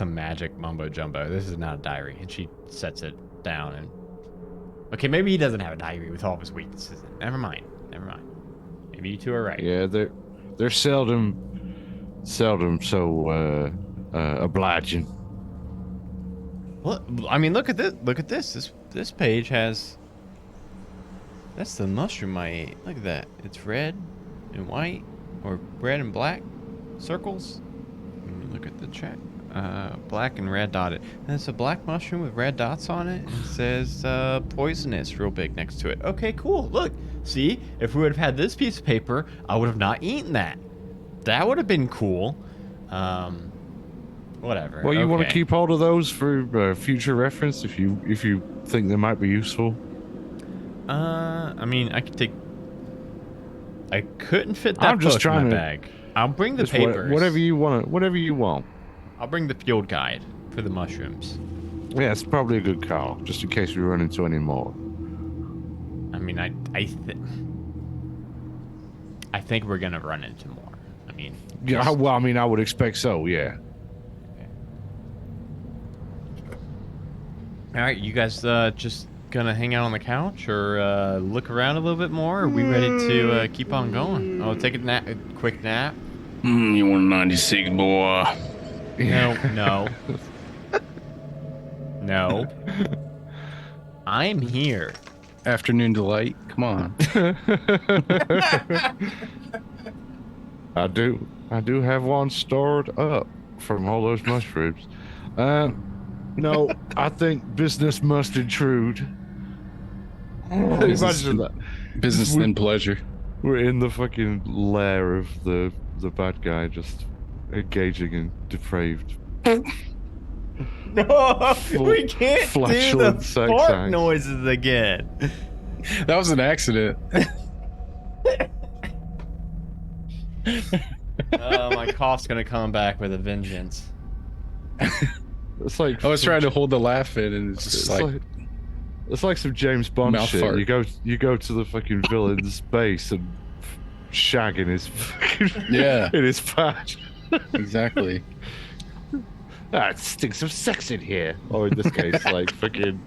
magic mumbo jumbo. This is not a diary. And she sets it down and... Okay, maybe he doesn't have a diary with all of his weaknesses. Never mind. Maybe you two are right. Yeah, they're seldom so obliging. Well, I mean, look at this. This page has. That's the mushroom I ate. Look at that. It's red and white, or red and black circles. Let me look at the check. Black and red dotted. And it's a black mushroom with red dots on it. And it says poisonous real big next to it. Okay, cool. Look, see, if we would have had this piece of paper, I would have not eaten that. That would have been cool. Whatever. Well, you want to keep hold of those for future reference if you think they might be useful. I mean, I could take. I couldn't fit that I'm just book trying in my to bag. I'll bring the papers. Whatever you want. Whatever you want. I'll bring the field guide for the mushrooms. Yeah, it's probably a good call, just in case we run into any more. I mean, I think we're gonna run into more. I mean, yeah. Well, I mean, I would expect so. Yeah. Okay. All right, you guys, just gonna hang out on the couch or look around a little bit more? Are we ready to keep on going? Oh, take a quick nap. You want a 96, boy? No. No. I'm here. Afternoon delight. Come on. I do have one stored up from all those mushrooms. No, I think business must intrude. Imagine that. Business and pleasure. We're in the fucking lair of the bad guy, just engaging in depraved. No, we can't do flatulent the sex fart acts. noises again. That was an accident. My cough's gonna come back with a vengeance. It's like I was trying to hold the laugh in, and it's just it's like some James Bond mouth shit. fart. You go to the fucking villain's base and shag in his fucking in his patch. Exactly. It stinks of sex in here. Or in this case, like fucking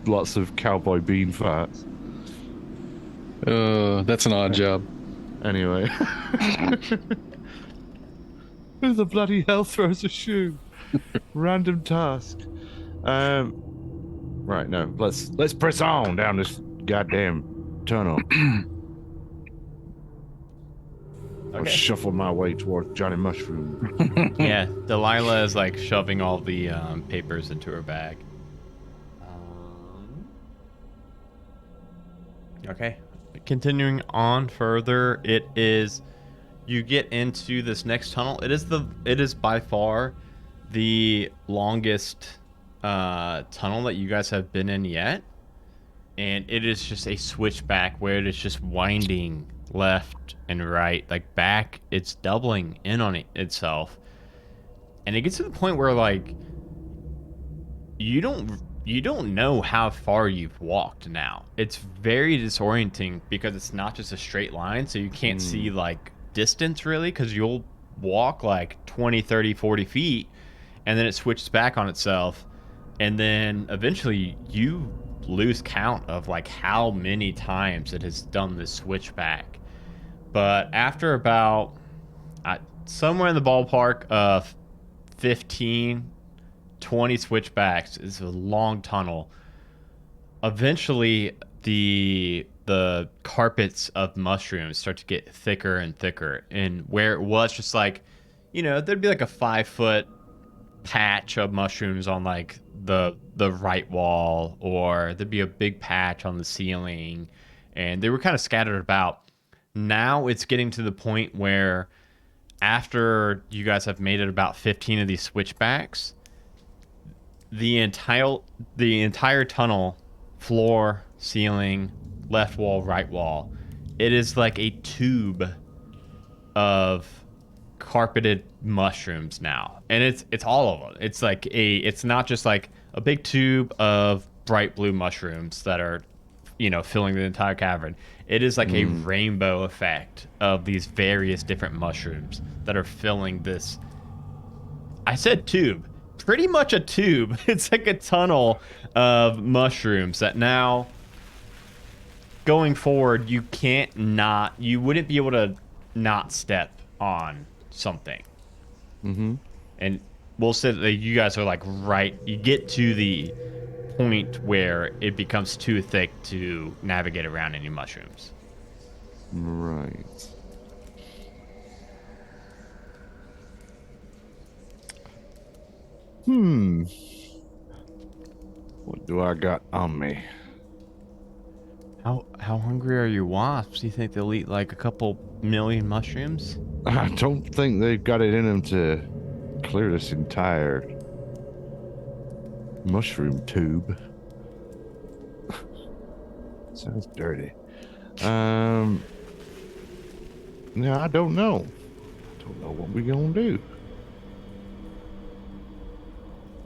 lots of cowboy bean farts. That's an odd job. Anyway. Who the bloody hell throws a shoe? Random task. Right, no. Let's press on down this goddamn tunnel. I'll shuffle my way towards Johnny Mushroom. Yeah, Delilah is like shoving all the papers into her bag. Okay, continuing on further, you get into this next tunnel. It is by far the longest tunnel that you guys have been in yet, and it is just a switchback where it is just winding left and right, like back. It's doubling in on itself, and it gets to the point where like you don't know how far you've walked now. It's very disorienting because it's not just a straight line, so you can't see like distance really, because you'll walk like 20, 30, 40 feet and then it switches back on itself, and then eventually you lose count of like how many times it has done this switchback. But after about somewhere in the ballpark of 15, 20 switchbacks, is a long tunnel. Eventually, the carpets of mushrooms start to get thicker and thicker, and where it was just like, there'd be like a 5-foot patch of mushrooms on like the right wall, or there'd be a big patch on the ceiling, and they were kind of scattered about. Now it's getting to the point where after you guys have made it about 15 of these switchbacks, the entire tunnel, floor, ceiling, left wall, right wall, it is like a tube of carpeted mushrooms now, and it's all of them. It's like it's not just like a big tube of bright blue mushrooms that are filling the entire cavern. It is like a rainbow effect of these various different mushrooms that are filling this. I said tube. Pretty much a tube. It's like a tunnel of mushrooms that now, going forward, you wouldn't be able to not step on something. Mm-hmm. And we'll say that you guys are like you get to the point where it becomes too thick to navigate around any mushrooms. Right. What do I got on me? How hungry are your wasps? Do you think they'll eat like a couple million mushrooms? I don't think they've got it in them to clear this entire mushroom tube. Sounds dirty. Yeah, I don't know. I don't know what we're gonna do.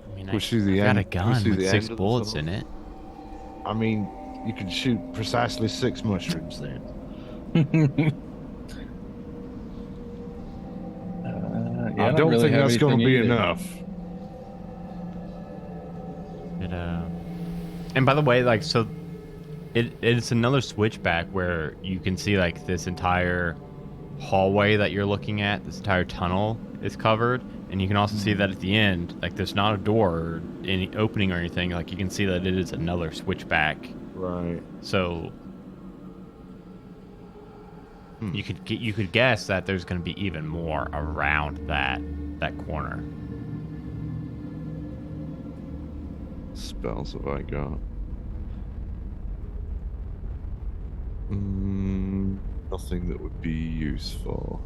I mean, I got a gun with 6 bullets in it. I mean, you can shoot precisely 6 mushrooms then. Yeah, I don't really think have that's going to anything be either. enough. And by the way, like, so it's another switchback where you can see like this entire hallway that you're looking at, this entire tunnel is covered, and you can also see that at the end, like, there's not a door or any opening or anything. Like, you can see that it is another switchback. Right. So you could guess that there's going to be even more around that corner. Spells have I got? Nothing that would be useful.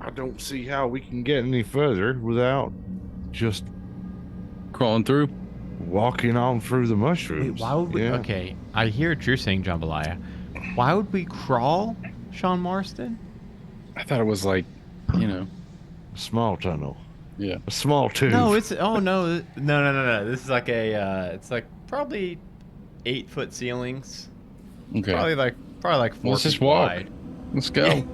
I don't see how we can get any further without just crawling through, walking on through the mushrooms. Wait, why would we? Okay, I hear what you're saying, Jambalaya. Why would we crawl, Sean Marston? I thought it was like, a small tunnel. Yeah, a small tube. No, it's no. This is like it's like probably 8-foot ceilings. Okay. Probably like 4 Let's feet just walk. wide. Let's go.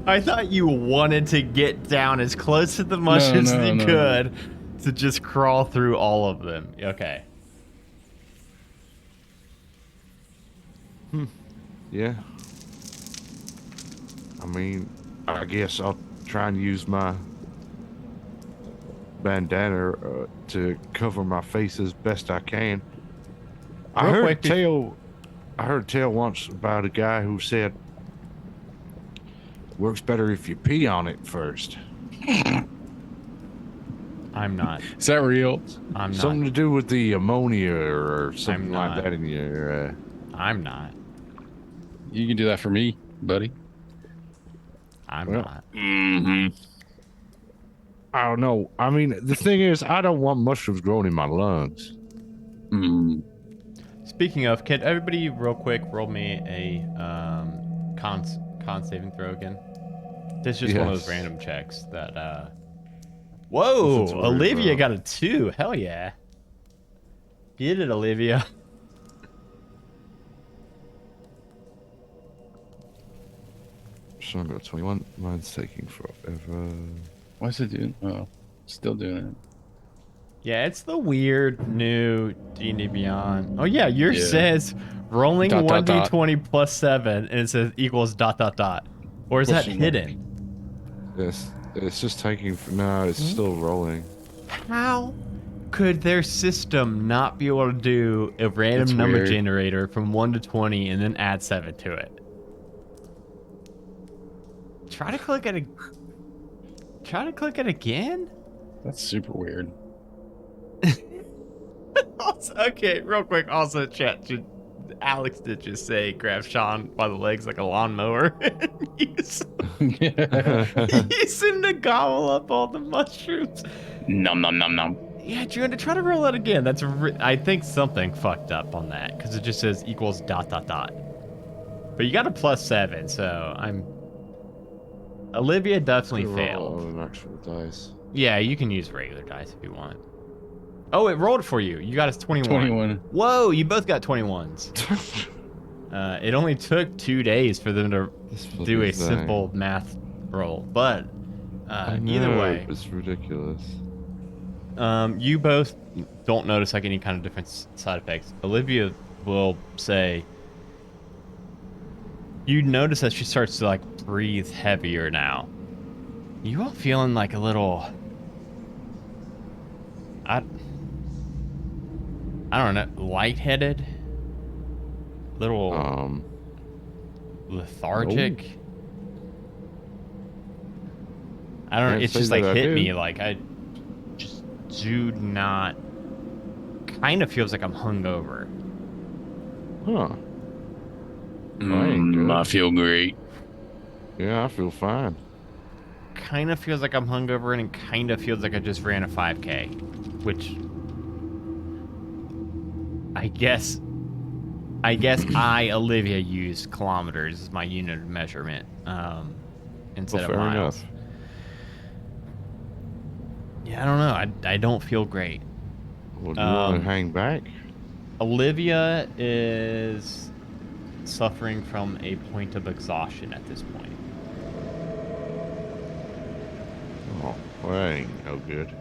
I thought you wanted to get down as close to the mushrooms as you could to just crawl through all of them. Okay. Yeah. I mean, I guess I'll try and use my bandana to cover my face as best I can. I heard a tale once about a guy who said works better if you pee on it first. I'm not. Is that real? I'm not. Something to do with the ammonia or something like that in your. I'm not. You can do that for me, buddy. I'm not. I don't know. I mean, the thing is, I don't want mushrooms growing in my lungs. Speaking of, can everybody real quick roll me a con saving throw again? This is just one of those random checks that. Whoa! Olivia got a 2. Hell yeah! Get it, Olivia. So I got 21. Mine's taking forever. What's it doing? Oh, still doing it. Yeah, it's the weird new D&D Beyond. Oh yeah, yours says rolling 1d20 plus 7, and it says equals ... Or is that hidden? Yes, it's just taking. No, it's still rolling. How could their system not be able to do a random number generator from 1 to 20 and then add 7 to it? Try to click it. Try to click it again. That's super weird. Also, okay, real quick. Also, chat. Alex did just say grab Sean by the legs like a lawnmower. Use him to gobble up all the mushrooms. Nom nom nom nom. Yeah, June, to try to roll that again. That's I think something fucked up on that because it just says equals ... But you got a +7, so I'm. Olivia definitely failed. An actual dice. Yeah, you can use regular dice if you want. Oh, it rolled for you. You got a 21. 21. Whoa, you both got 21s. It only took 2 days for them to do a simple math roll, but either way, it's ridiculous. You both don't notice like any kind of different side effects. Olivia will say you notice that she starts to like breathe heavier now. You all feeling like a little I don't know, lightheaded, little lethargic. No. I don't know. It's just like hit me like I just do not. Kind of feels like I'm hungover. Huh. I feel great. Yeah, I feel fine. Kind of feels like I'm hungover, and it kind of feels like I just ran a 5K, which I guess I, Olivia, use kilometers as my unit of measurement instead of miles. Enough. Yeah, I don't know. I don't feel great. Well, do you want to hang back? Olivia is suffering from a point of exhaustion at this point. Oh, well, that ain't no good.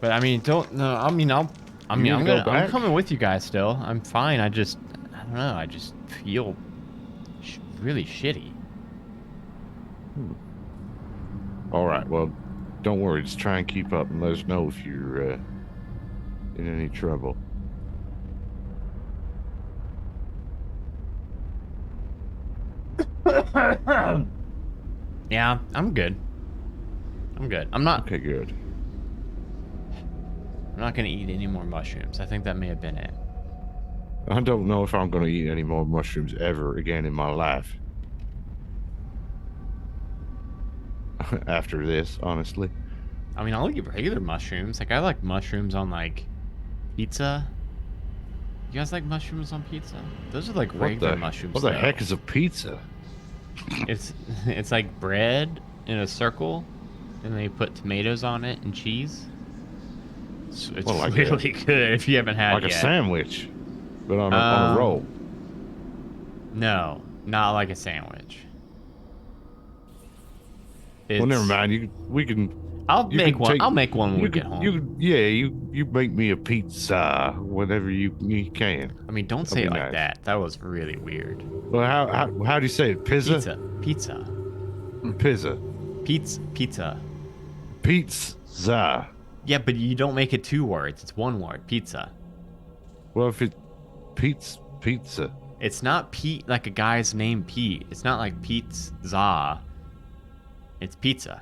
But I mean, I'm coming with you guys still. I'm fine. I don't know. I just feel really shitty. All right. Well, don't worry. Just try and keep up and let us know if you're in any trouble. Yeah, I'm good. I'm not. Okay, good. I'm not gonna eat any more mushrooms. I think that may have been it. I don't know if I'm going to eat any more mushrooms ever again in my life. After this, honestly. I mean, I'll eat regular mushrooms. Like, I like mushrooms on, like, pizza. You guys like mushrooms on pizza? Those are, like, regular mushrooms, What the heck is a pizza? It's like bread in a circle, and they put tomatoes on it and cheese. It's like really good if you haven't had it yet. Like a sandwich, but on a roll. No, not like a sandwich. Well, never mind. We can. I'll make one when we get home. You make me a pizza whenever you can. I mean, don't say it like that. That was really weird. Well, how do you say it? Pizza. Pizza. Pizza. Yeah, but you don't make it 2 words. It's 1 word. Pizza. Well, if it pizza. It's not Pete like a guy's name Pete. It's not like pizza. It's pizza.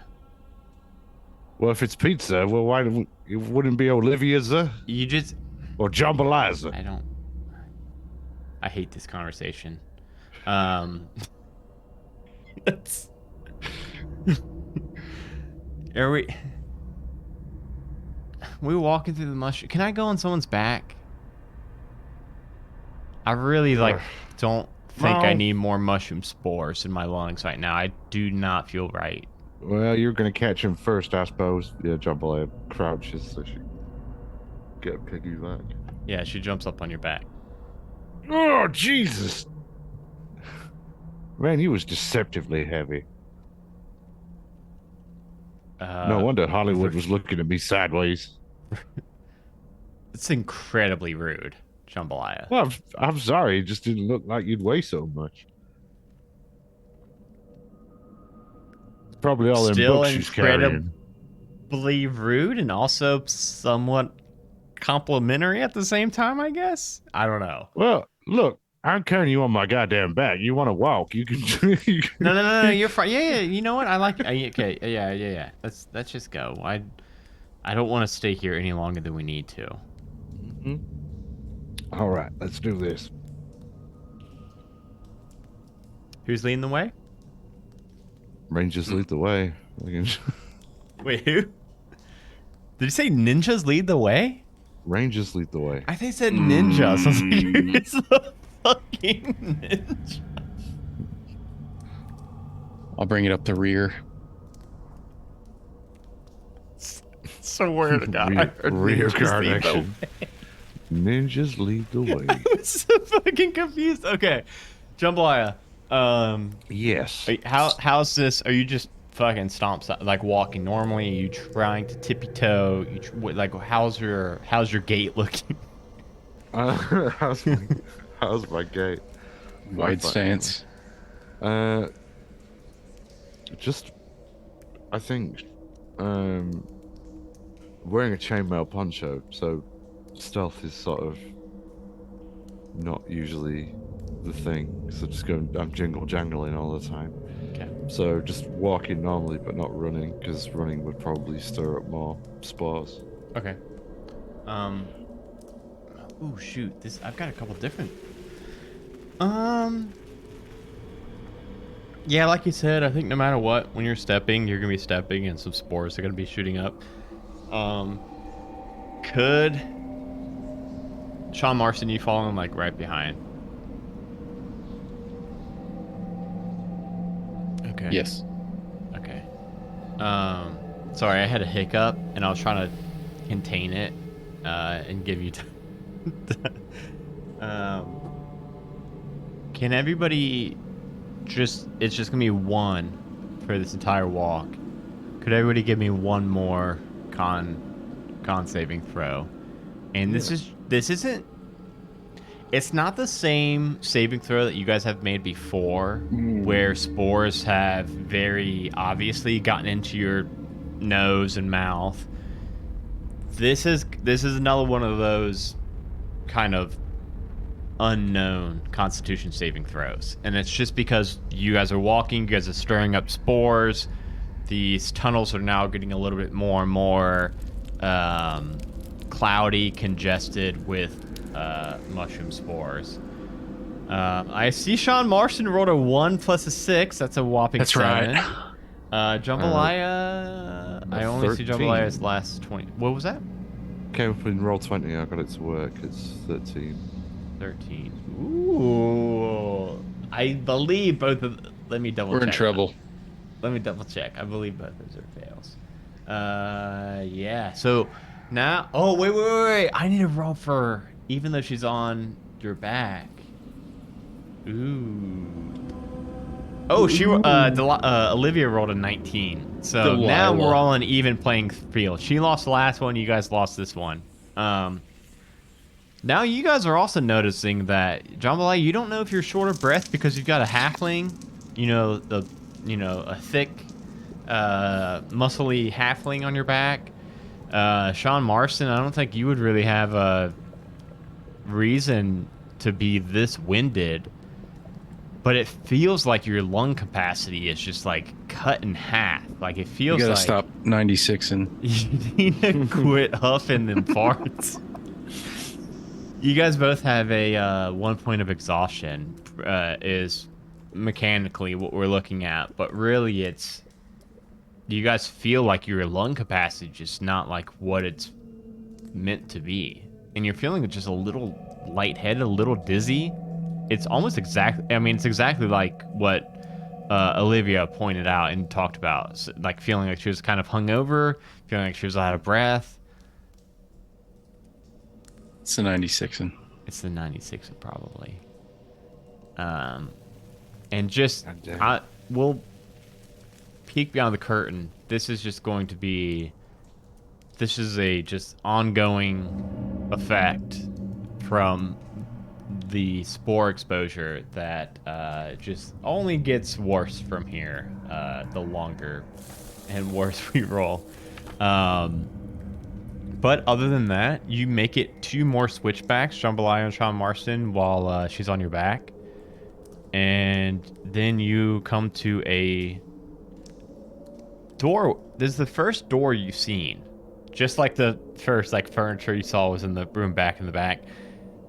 Well, if it's pizza, well, why it wouldn't be Olivia's? You just or jambalaya. I hate this conversation. Are we walking through the mushroom? Can I go on someone's back? I really don't think I need more mushroom spores in my lungs right now. I do not feel right. Well, you're gonna catch him first, I suppose. Yeah, jambalaya crouches so she get a piggyback. Yeah, she jumps up on your back. Oh, Jesus! Man, he was deceptively heavy. No wonder Hollywood was looking at me sideways. It's incredibly rude, jambalaya. Well, I'm sorry. It just didn't look like you'd weigh so much. It's probably all them books she's carrying. Incredibly rude and also somewhat complimentary at the same time, I guess? I don't know. Well, look, I'm carrying you on my goddamn back. You want to walk? You can. No. You're fine. Yeah. You know what? I like it. Okay. Yeah. Let's just go. I don't want to stay here any longer than we need to. Mm-hmm. All right, let's do this. Who's leading the way? Rangers lead the way. Wait, who? Did you say ninjas lead the way? Rangers lead the way. I think said ninja. So it's a fucking ninja. I'll bring it up the rear. Swear to God, rear guard action. Ninjas lead the way. I was so fucking confused. Okay, jambalaya. Yes. How's this? Are you just fucking stomps like walking normally? Are you trying to tippy toe? How's your gait looking? How's my gait? Wide stance. Just I think wearing a chainmail poncho, so stealth is sort of not usually the thing. So just I'm jangling all the time. Okay. So just walking normally, but not running, because running would probably stir up more spores. Okay. Ooh, shoot. I've got a couple different. Yeah, like you said, I think no matter what, when you're stepping, you're gonna be stepping, and some spores are gonna be shooting up. Could Sean Marston, you following like right behind? Okay. Yes. Okay. Sorry, I had a hiccup, and I was trying to contain it and give you time. Can everybody just... It's just going to be one for this entire walk. Could everybody give me one more con saving throw? And this isn't... It's not the same saving throw that you guys have made before, where spores have very obviously gotten into your nose and mouth. This is another one of those kind of unknown Constitution saving throws, and it's just because you guys are walking, you guys are stirring up spores. These tunnels are now getting a little bit more and more cloudy, congested with mushroom spores. I see Sean Marston rolled a 1 plus a 6. That's a whopping 7. Right. Jambalaya, I only 13. See Jambalaya's last 20. What was that? Came up in roll 20. I got it to work. It's 13. 13. Ooh. I believe both of... Let me double check. We're in trouble. Let me double check. I believe both of those are fails. Yeah. So now... Oh, wait. I need to roll for... Even though she's on your back. Ooh. Oh, Olivia rolled a 19. So Delilah. Now we're all on even playing field. She lost the last one. You guys lost this one. Now you guys are also noticing that, Jambalaya, you don't know if you're short of breath because you've got a halfling, a thick, muscly halfling on your back. Sean Marston, I don't think you would really have a reason to be this winded, but it feels like your lung capacity is just like cut in half. Like it feels you gotta like stop 96ing. You need to quit huffing them farts. You guys both have a 1 point of exhaustion, is mechanically what we're looking at, but really it's, you guys feel like your lung capacity is just not like what it's meant to be. And you're feeling just a little lightheaded, a little dizzy. It's almost it's exactly like what Olivia pointed out and talked about. So, like feeling like she was kind of hungover, feeling like she was out of breath. It's the 96ing. It's the 96ing probably. And just, we'll peek beyond the curtain. This is just going to be, this is a just ongoing effect from the spore exposure that just only gets worse from here the longer and worse we roll. But other than that, you make it 2 more switchbacks, Jambalaya and Sean Marston, while she's on your back. And then you come to a door. This is the first door you've seen. Just like the first furniture you saw was in the room back in the back.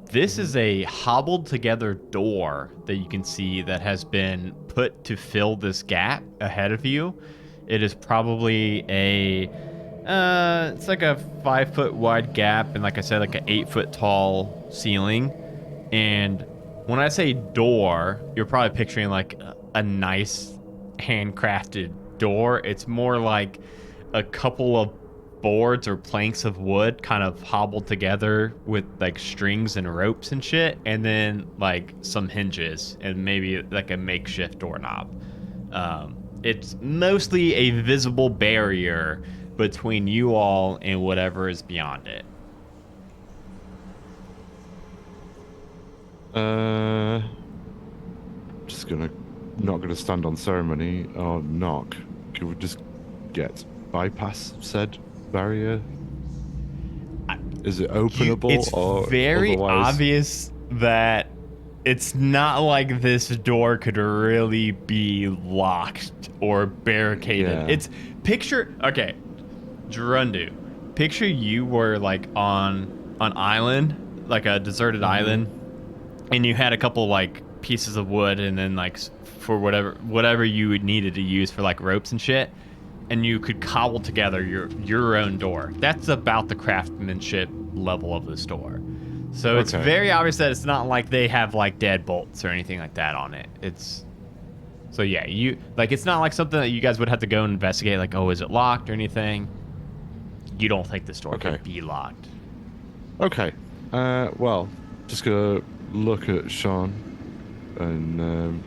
This is a hobbled together door that you can see that has been put to fill this gap ahead of you. It is probably it's like a 5 foot wide gap and, like I said, like an 8 foot tall ceiling. And when I say door, you're probably picturing like a nice handcrafted door. It's more like a couple of boards or planks of wood kind of hobbled together with like strings and ropes and shit, and then like some hinges and maybe like a makeshift doorknob. It's mostly a visible barrier between you all and whatever is beyond it. Just not gonna stand on ceremony or knock. Can we just bypass said barrier? Is it openable? It's very obvious that it's not like this door could really be locked or barricaded. Yeah. It's okay, Gerundu, picture you were like on an island, like a deserted island, and you had a couple like pieces of wood and then like for whatever you needed to use for like ropes and shit, and you could cobble together your own door. That's about the craftsmanship level of this door. So it's very obvious that it's not like they have like deadbolts or anything like that on it. It's So yeah, it's not like something that you guys would have to go and investigate, like, oh, is it locked or anything? You don't think this door could be locked. Okay. Well, just gonna look at Sean and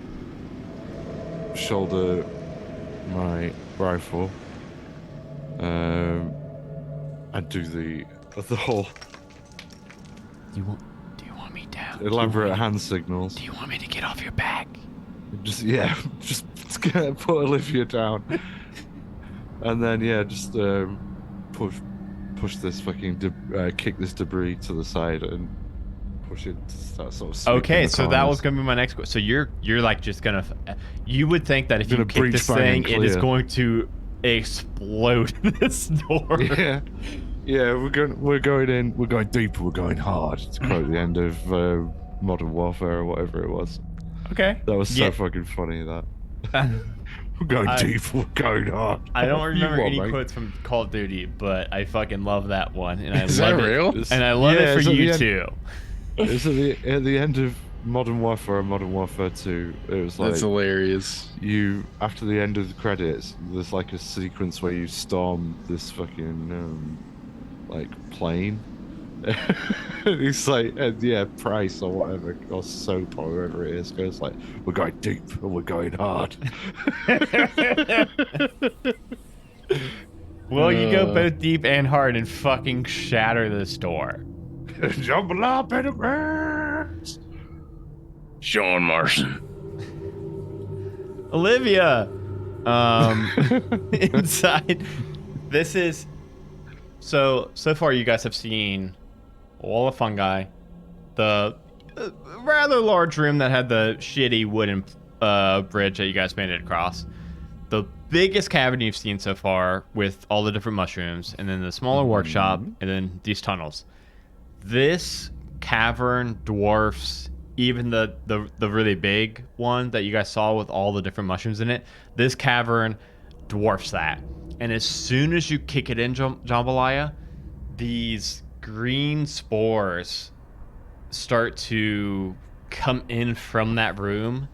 shoulder my rifle. And do the whole. Do you want me down? Elaborate hand signals. Do you want me to get off your back? Just put Olivia down, and then just push this fucking kick this debris to the side and push it to start sort of sweeping Okay, the so that corners. was gonna be my next question. So you're like just gonna, you would think that if you Gonna kick breach this fire thing, and it is clear. going to explode this door. Yeah, we're going in. We're going deep. We're going hard. To quote the end of Modern Warfare or whatever it was. Okay. That was so fucking funny. That we're going deep. We're going hard. I don't remember You any what, mate? quotes from Call of Duty, but I fucking love that one, and I Is love that it. real? And I love it it's for at the you end- too. It's at the end of Modern Warfare and Modern Warfare 2. It was like That's hilarious. You after the end of the credits, there's like a sequence where you storm this fucking like plane. It's like Price or whatever, or Soap or whatever it is, goes like, we're going deep and we're going hard. Well, you go both deep and hard and fucking shatter this door. Jambalaya Pendergrass. Sean Marston. Olivia, inside. This is so far. You guys have seen all the fungi, the rather large room that had the shitty wooden bridge that you guys made it across, the biggest cavern you've seen so far with all the different mushrooms, and then the smaller workshop, and then these tunnels. This cavern dwarfs even the really big one that you guys saw with all the different mushrooms in it. This cavern dwarfs that. And as soon as you kick it in, Jambalaya, these green spores start to come in from that room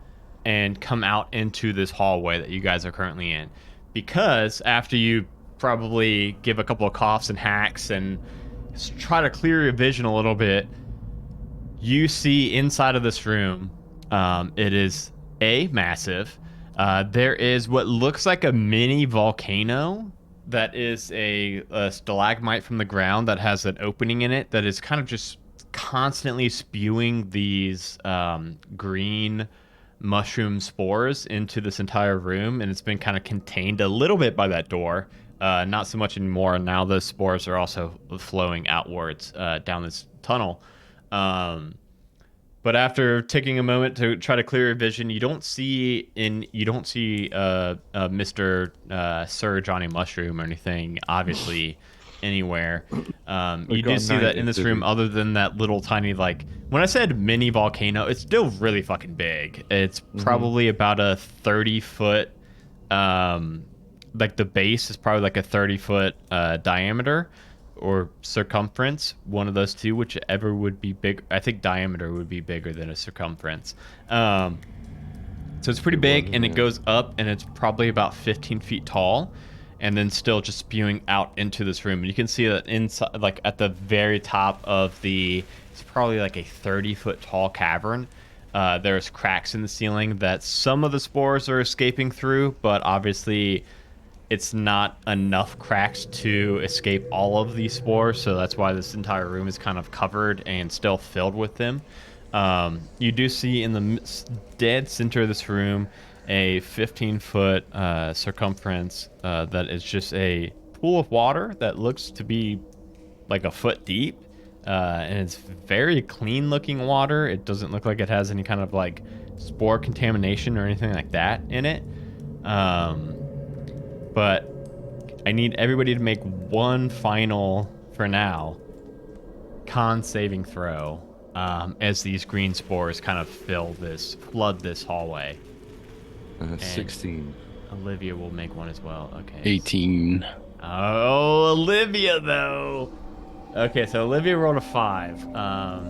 and come out into this hallway that you guys are currently in. Because after you probably give a couple of coughs and hacks and try to clear your vision a little bit, you see inside of this room, it is massive. There is what looks like a mini volcano that is a stalagmite from the ground that has an opening in it that is kind of just constantly spewing these green mushroom spores into this entire room, and it's been kind of contained a little bit by that door. Not so much anymore. Now the spores are also flowing outwards down this tunnel. But after taking a moment to try to clear your vision, you don't see Mr. Sir Johnny Mushroom or anything, obviously, anywhere. You do see that in this room, other than that little tiny, like, when I said mini volcano, it's still really fucking big. It's probably about a 30-foot, like the base is probably like a 30-foot diameter or circumference, one of those two, whichever would be big. I think diameter would be bigger than a circumference. So it's pretty big, and it goes up, and it's probably about 15 feet tall, and then still just spewing out into this room. And you can see that inside, like at the very top of it's probably like a 30-foot tall cavern. There's cracks in the ceiling that some of the spores are escaping through, but obviously it's not enough cracks to escape all of these spores, so that's why this entire room is kind of covered and still filled with them. You do see in the dead center of this room a 15-foot circumference that is just a pool of water that looks to be like a foot deep, and it's very clean looking water. It doesn't look like it has any kind of like spore contamination or anything like that in it. But I need everybody to make one final, for now, con saving throw as these green spores kind of flood this hallway. 16. Olivia will make one as well. Okay. 18. Oh, Olivia though. Okay, so Olivia rolled a 5. Where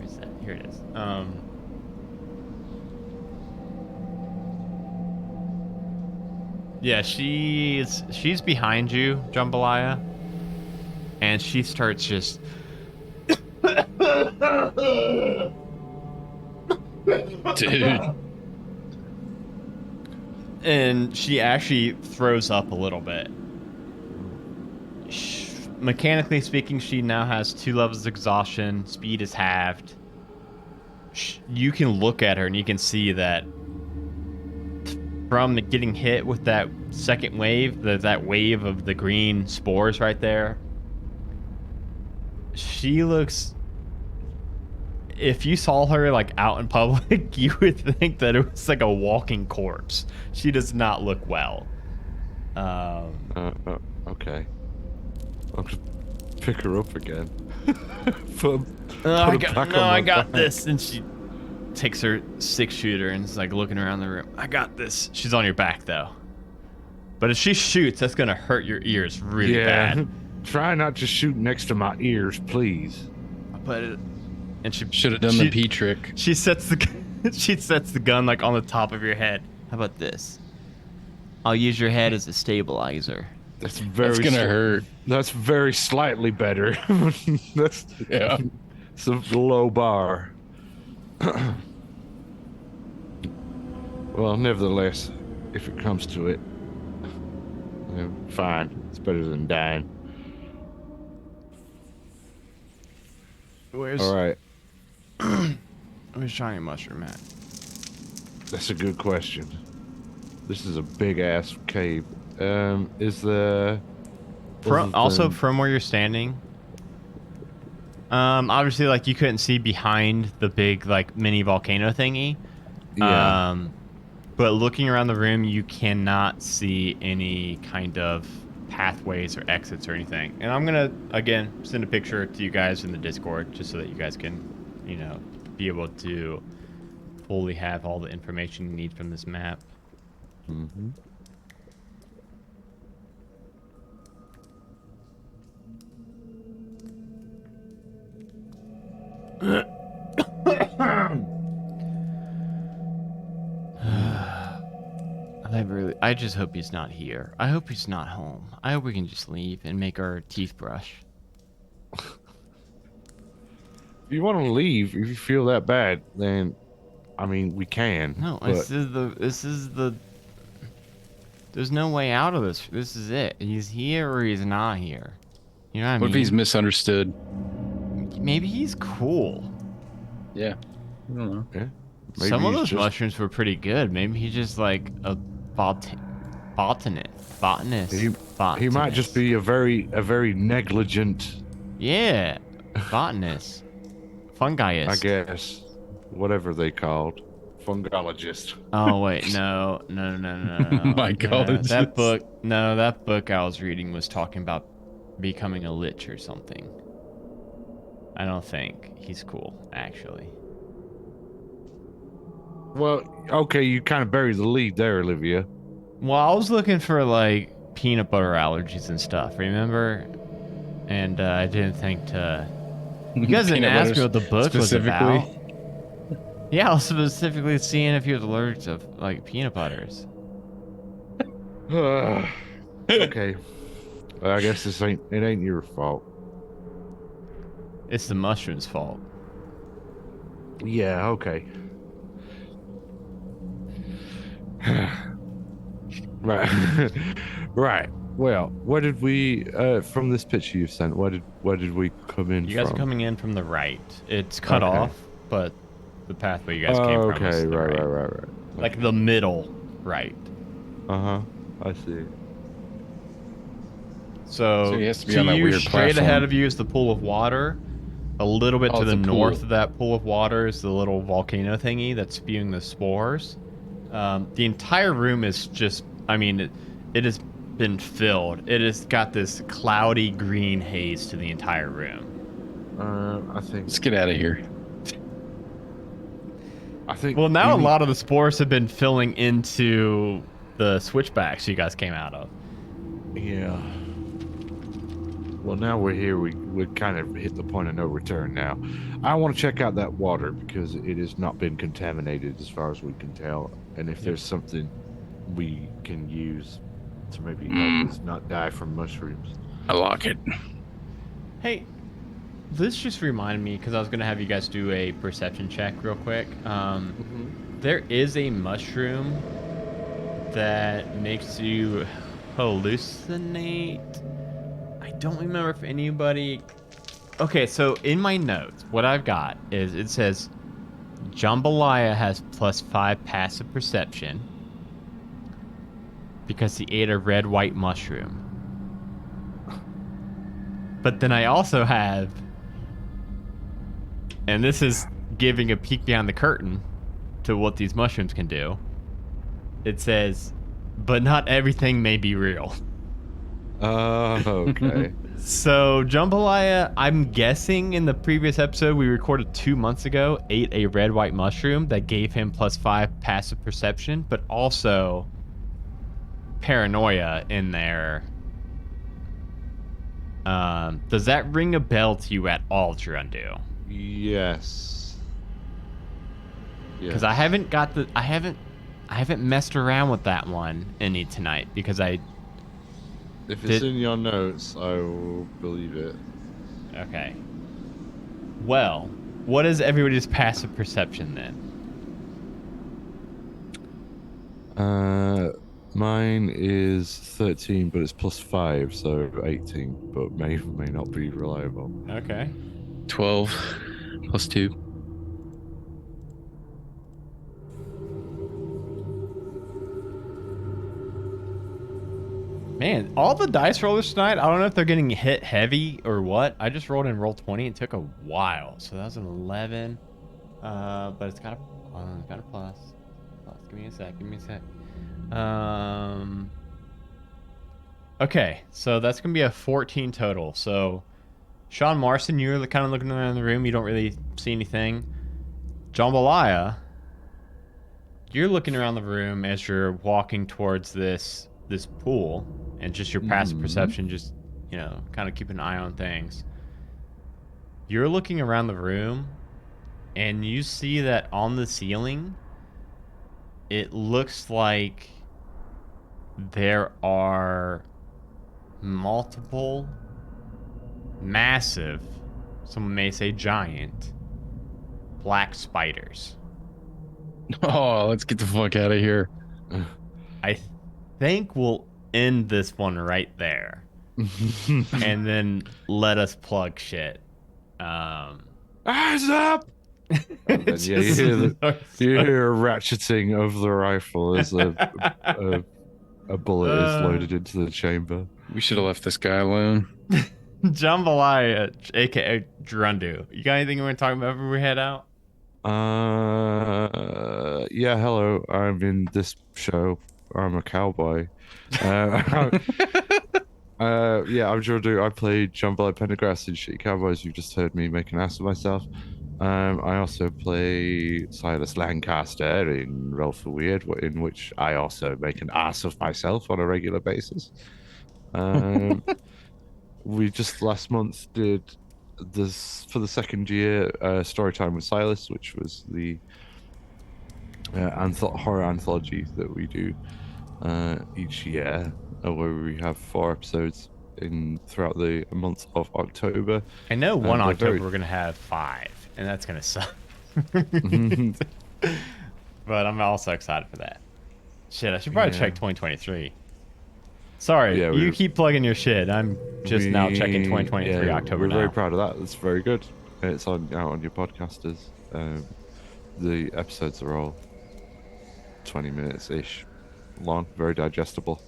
is that? Here it is. Yeah, she's behind you, Jambalaya, and she starts just. Dude. And she actually throws up a little bit. Mechanically speaking, she now has 2 levels of exhaustion. Speed is halved. You can look at her and you can see that from getting hit with that second wave, that wave of the green spores right there, she looks... If you saw her like out in public, you would think that it was like a walking corpse. She does not look well. Okay. I'll just pick her up again. I got this. And she takes her 6-shooter and is like looking around the room. I got this. She's on your back though. But if she shoots, that's gonna hurt your ears really bad. Try not to shoot next to my ears, please. But and she should have done the P trick. She sets the gun like on the top of your head. How about this? I'll use your head as a stabilizer. That's gonna hurt. That's very slightly better. That's it's a low bar. Well, nevertheless, if it comes to it, fine. It's better than dying. All right. Where's Johnny Mushroom at? That's a good question. This is a big ass cave. Is the from where you're standing? Obviously, like you couldn't see behind the big like mini volcano thingy. Yeah. But looking around the room, you cannot see any kind of pathways or exits or anything. And I'm gonna again send a picture to you guys in the Discord just so that you guys can, be able to fully have all the information you need from this map. Mm-hmm. I just hope he's not here. I hope he's not home. I hope we can just leave and make our teeth brush. If you want to leave, if you feel that bad, then I mean we can. No, but... this is the there's no way out of this. This is it. He's here or he's not here. You know what I mean? What if he's misunderstood? Maybe he's cool. Yeah. I don't know. Yeah. Some of those mushrooms were pretty good. Maybe he's just like a botanist. He might just be a very negligent. Yeah, botanist, fungiist. I guess, whatever they called, fungologist. Oh wait, no. My God, that book I was reading was talking about becoming a lich or something. I don't think he's cool, actually. Well, okay, you kind of buried the lead there, Olivia. Well, I was looking for like peanut butter allergies and stuff, remember? And I didn't think to. You guys didn't ask me what the book was about. Yeah, I was specifically seeing if he was allergic to like peanut butters. Okay, well, I guess it ain't your fault. It's the mushroom's fault. Yeah. Okay. Right. Right. Well, where did we from this picture you sent? Where did we come in? You guys from? are coming in from the right. It's cut off, but the pathway you guys came from is the right. Like the middle right. I see. So he has to be to on that you, weird straight platform. ahead of you is the pool of water. A little bit to the north of that pool of water is the little volcano thingy that's spewing the spores. The entire room is just, I mean, it has been filled. It has got this cloudy green haze to the entire room. I think. Let's get out of here. I think. Well, now a lot of the spores have been filling into the switchbacks you guys came out of. Yeah. Well, now we're here. We kind of hit the point of no return now. I want to check out that water because it has not been contaminated as far as we can tell. And if there's something we can use to maybe help us not die from mushrooms. I like it. Hey, this just reminded me because I was gonna have you guys do a perception check real quick. There is a mushroom that makes you hallucinate. I don't remember if anybody. Okay, so in my notes, what I've got is it says Jambalaya has +5 passive perception because he ate a red white mushroom. But then I also have, and this is giving a peek behind the curtain to what these mushrooms can do. It says, but not everything may be real. Okay. So Jambalaya, I'm guessing in the previous episode we recorded 2 months ago, ate a red white mushroom that gave him +5 passive perception, but also paranoia in there. Does that ring a bell to you at all, Gerundu? Yes. Because I haven't messed around with that one any tonight because If it's in your notes, I will believe it. Okay. Well, what is everybody's passive perception then? Mine is 13, but it's +5, so 18, but may not be reliable. Okay. 12 +2. Man, all the dice rollers tonight, I don't know if they're getting hit heavy or what. I just rolled in roll 20. It took a while. So that was an 11. But it's got a plus. Give me a sec. Okay, so that's going to be a 14 total. So, Sean Marston, you're kind of looking around the room. You don't really see anything. Jambalaya, you're looking around the room as you're walking towards this pool, and just your passive perception, just, kind of keep an eye on things. You're looking around the room, and you see that on the ceiling, it looks like there are multiple massive, someone may say giant, black spiders. Oh, let's get the fuck out of here. I think we'll end this one right there. And then let us plug shit. Eyes up! And then, you hear a ratcheting of the rifle as a bullet is loaded into the chamber. We should have left this guy alone. Jambalaya, aka Drundu. You got anything you want to talk about before we head out? Yeah, hello. I'm in this show. I'm a cowboy. Yeah, I'm Jordan. I played Jambalaya Pendergrass in Shitty Cowboys. You just heard me make an ass of myself. I also play Silas Lancaster in Roll for Weird, in which I also make an ass of myself on a regular basis. We just last month did this for the second year Storytime with Silas, which was the horror anthology that we do each year, where we have 4 episodes throughout the month of October. I know one October we're gonna have 5, and that's gonna suck. But I'm also excited for that. Shit, I should probably check 2023. Sorry, you keep plugging your shit. I'm just now checking 2023 October. We're now. very proud of that. That's very good. It's out on your podcasters. The episodes are all 20 minutes ish long, very digestible.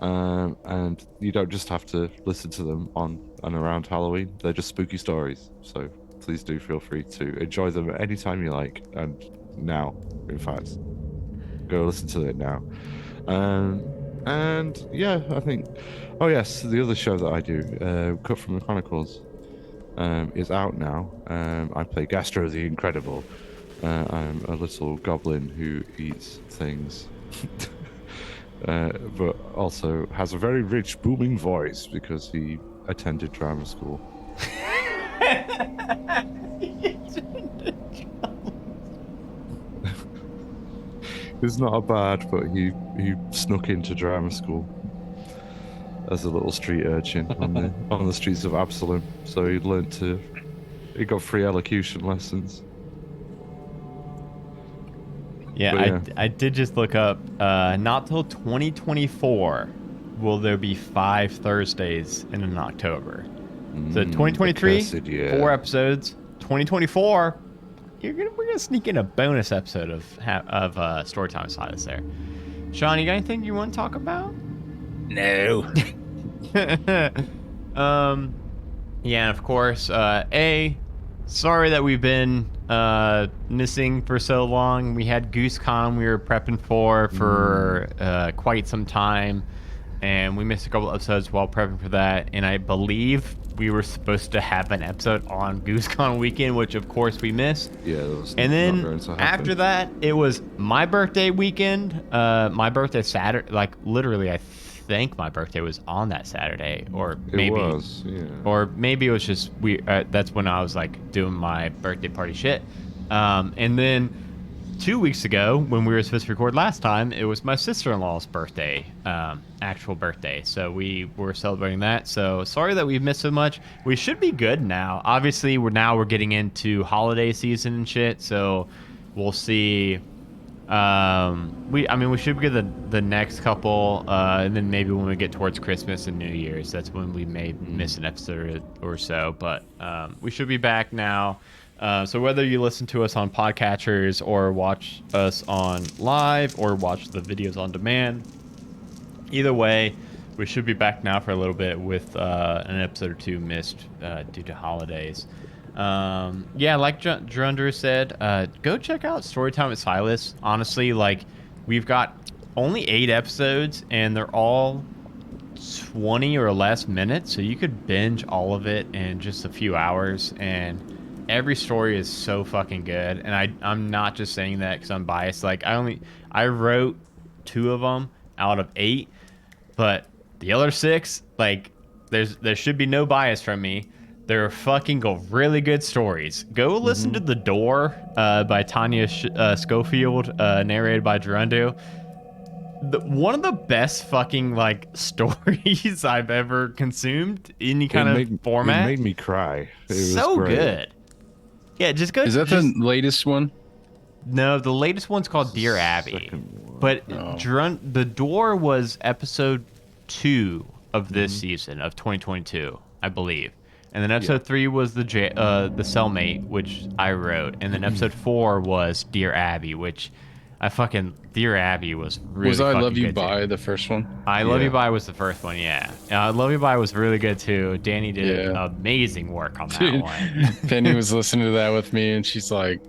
And you don't just have to listen to them on and around Halloween. They're just spooky stories. So please do feel free to enjoy them anytime you like. And now, in fact, go listen to it now. And yeah, I think. Oh yes, the other show that I do, Cut from the Chronicles, is out now. I play Gastro the Incredible. I'm a little goblin who eats things, but also has a very rich, booming voice because he attended drama school. It's not a bad, but he snuck into drama school. as a little street urchin on the streets of Absalom. So he got free elocution lessons. Yeah, I did just look up. Not till 2024 will there be 5 Thursdays in October. So 2023, 4 episodes. 2024, we're gonna sneak in a bonus episode of Storytime Silas there. Sean, you got anything you want to talk about? No. Yeah, and of course, sorry that we've been missing for so long. We had GooseCon we were prepping for quite some time, and we missed a couple episodes while prepping for that. And I believe we were supposed to have an episode on GooseCon weekend, which of course we missed. Yeah, that was and then not going to happen. after that, it was my birthday weekend. My birthday Saturday, like literally, I think my birthday was on that Saturday, or maybe it was, yeah. Or maybe it was just that's when I was like doing my birthday party shit. And then 2 weeks ago, when we were supposed to record last time, it was my sister-in-law's birthday, actual birthday. So we were celebrating that. So sorry that we've missed so much. We should be good now. Obviously, we're getting into holiday season and shit. So we'll see. We should be good the next couple, and then maybe when we get towards Christmas and New Year's, that's when we may miss an episode or so. But we should be back now. So whether you listen to us on podcatchers or watch us on live or watch the videos on demand, either way, we should be back now for a little bit with an episode or two missed due to holidays. Yeah, like Drundra said, go check out Storytime with Silas. Honestly, like, we've got only 8 episodes, and they're all 20 or less minutes, so you could binge all of it in just a few hours, and every story is so fucking good. And I'm not just saying that because I'm biased. Like, I wrote 2 of them out of 8, but the other 6, like, there should be no bias from me. They're fucking really good stories. Go listen to The Door by Tanya Schofield, narrated by Gerundu. One of the best fucking, like, stories I've ever consumed in any kind of format. It made me cry. It was so great. good. Yeah, just go. Is that the latest one? No, the latest one's called Dear Abby. But The Door was episode 2 of this season of 2022, I believe. And then episode 3 was the Cellmate, which I wrote. And then episode 4 was Dear Abby, which Dear Abby was really Was I fucking Love You good Bye too. the first one? I Love You Bye was the first one, yeah. Love You Bye was really good too. Danny did amazing work on that one. Penny was listening to that with me, and she's like,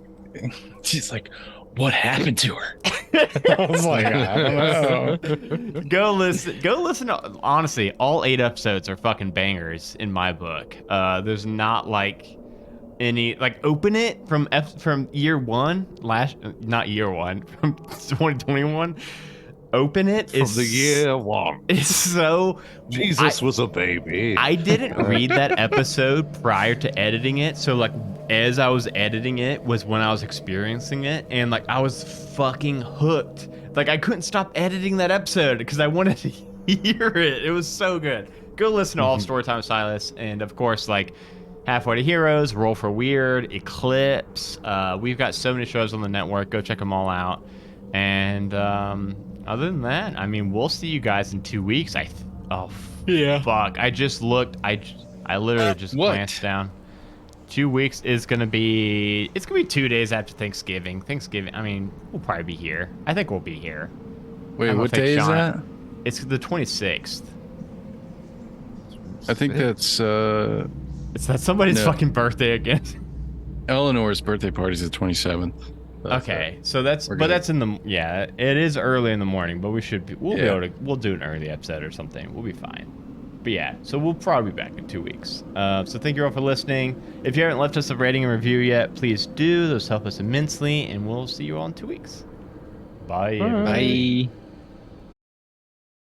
what happened to her? I was like, I don't know. Go listen to, honestly, all 8 episodes are fucking bangers in my book. There's not like any, like, open it from year 1, not year 1, from 2021. Open it from the year 1. It's so Jesus was a baby. I didn't read that episode prior to editing it, so like as I was editing it was when I was experiencing it, and like I was fucking hooked. Like I couldn't stop editing that episode because I wanted to hear it. It was so good. Go listen to all of Storytime Silas, and of course, like Halfway to Heroes, Roll for Weird, Eclipse. We've got so many shows on the network. Go check them all out. And other than that, I mean, we'll see you guys in 2 weeks. Fuck! I just looked. I literally just glanced down. 2 weeks is gonna be. It's gonna be 2 days after Thanksgiving. I mean, we'll probably be here. I think we'll be here. Wait, what day is that? It's the 26th. I think that's. It's somebody's fucking birthday again. Eleanor's birthday party is the 27th. Okay, so that's in the it is early in the morning, but we'll be able to, we'll do an early episode or something. We'll be fine. But yeah, so we'll probably be back in 2 weeks. So thank you all for listening. If you haven't left us a rating and review yet, please do. Those help us immensely, and we'll see you all in 2 weeks. Bye. Bye.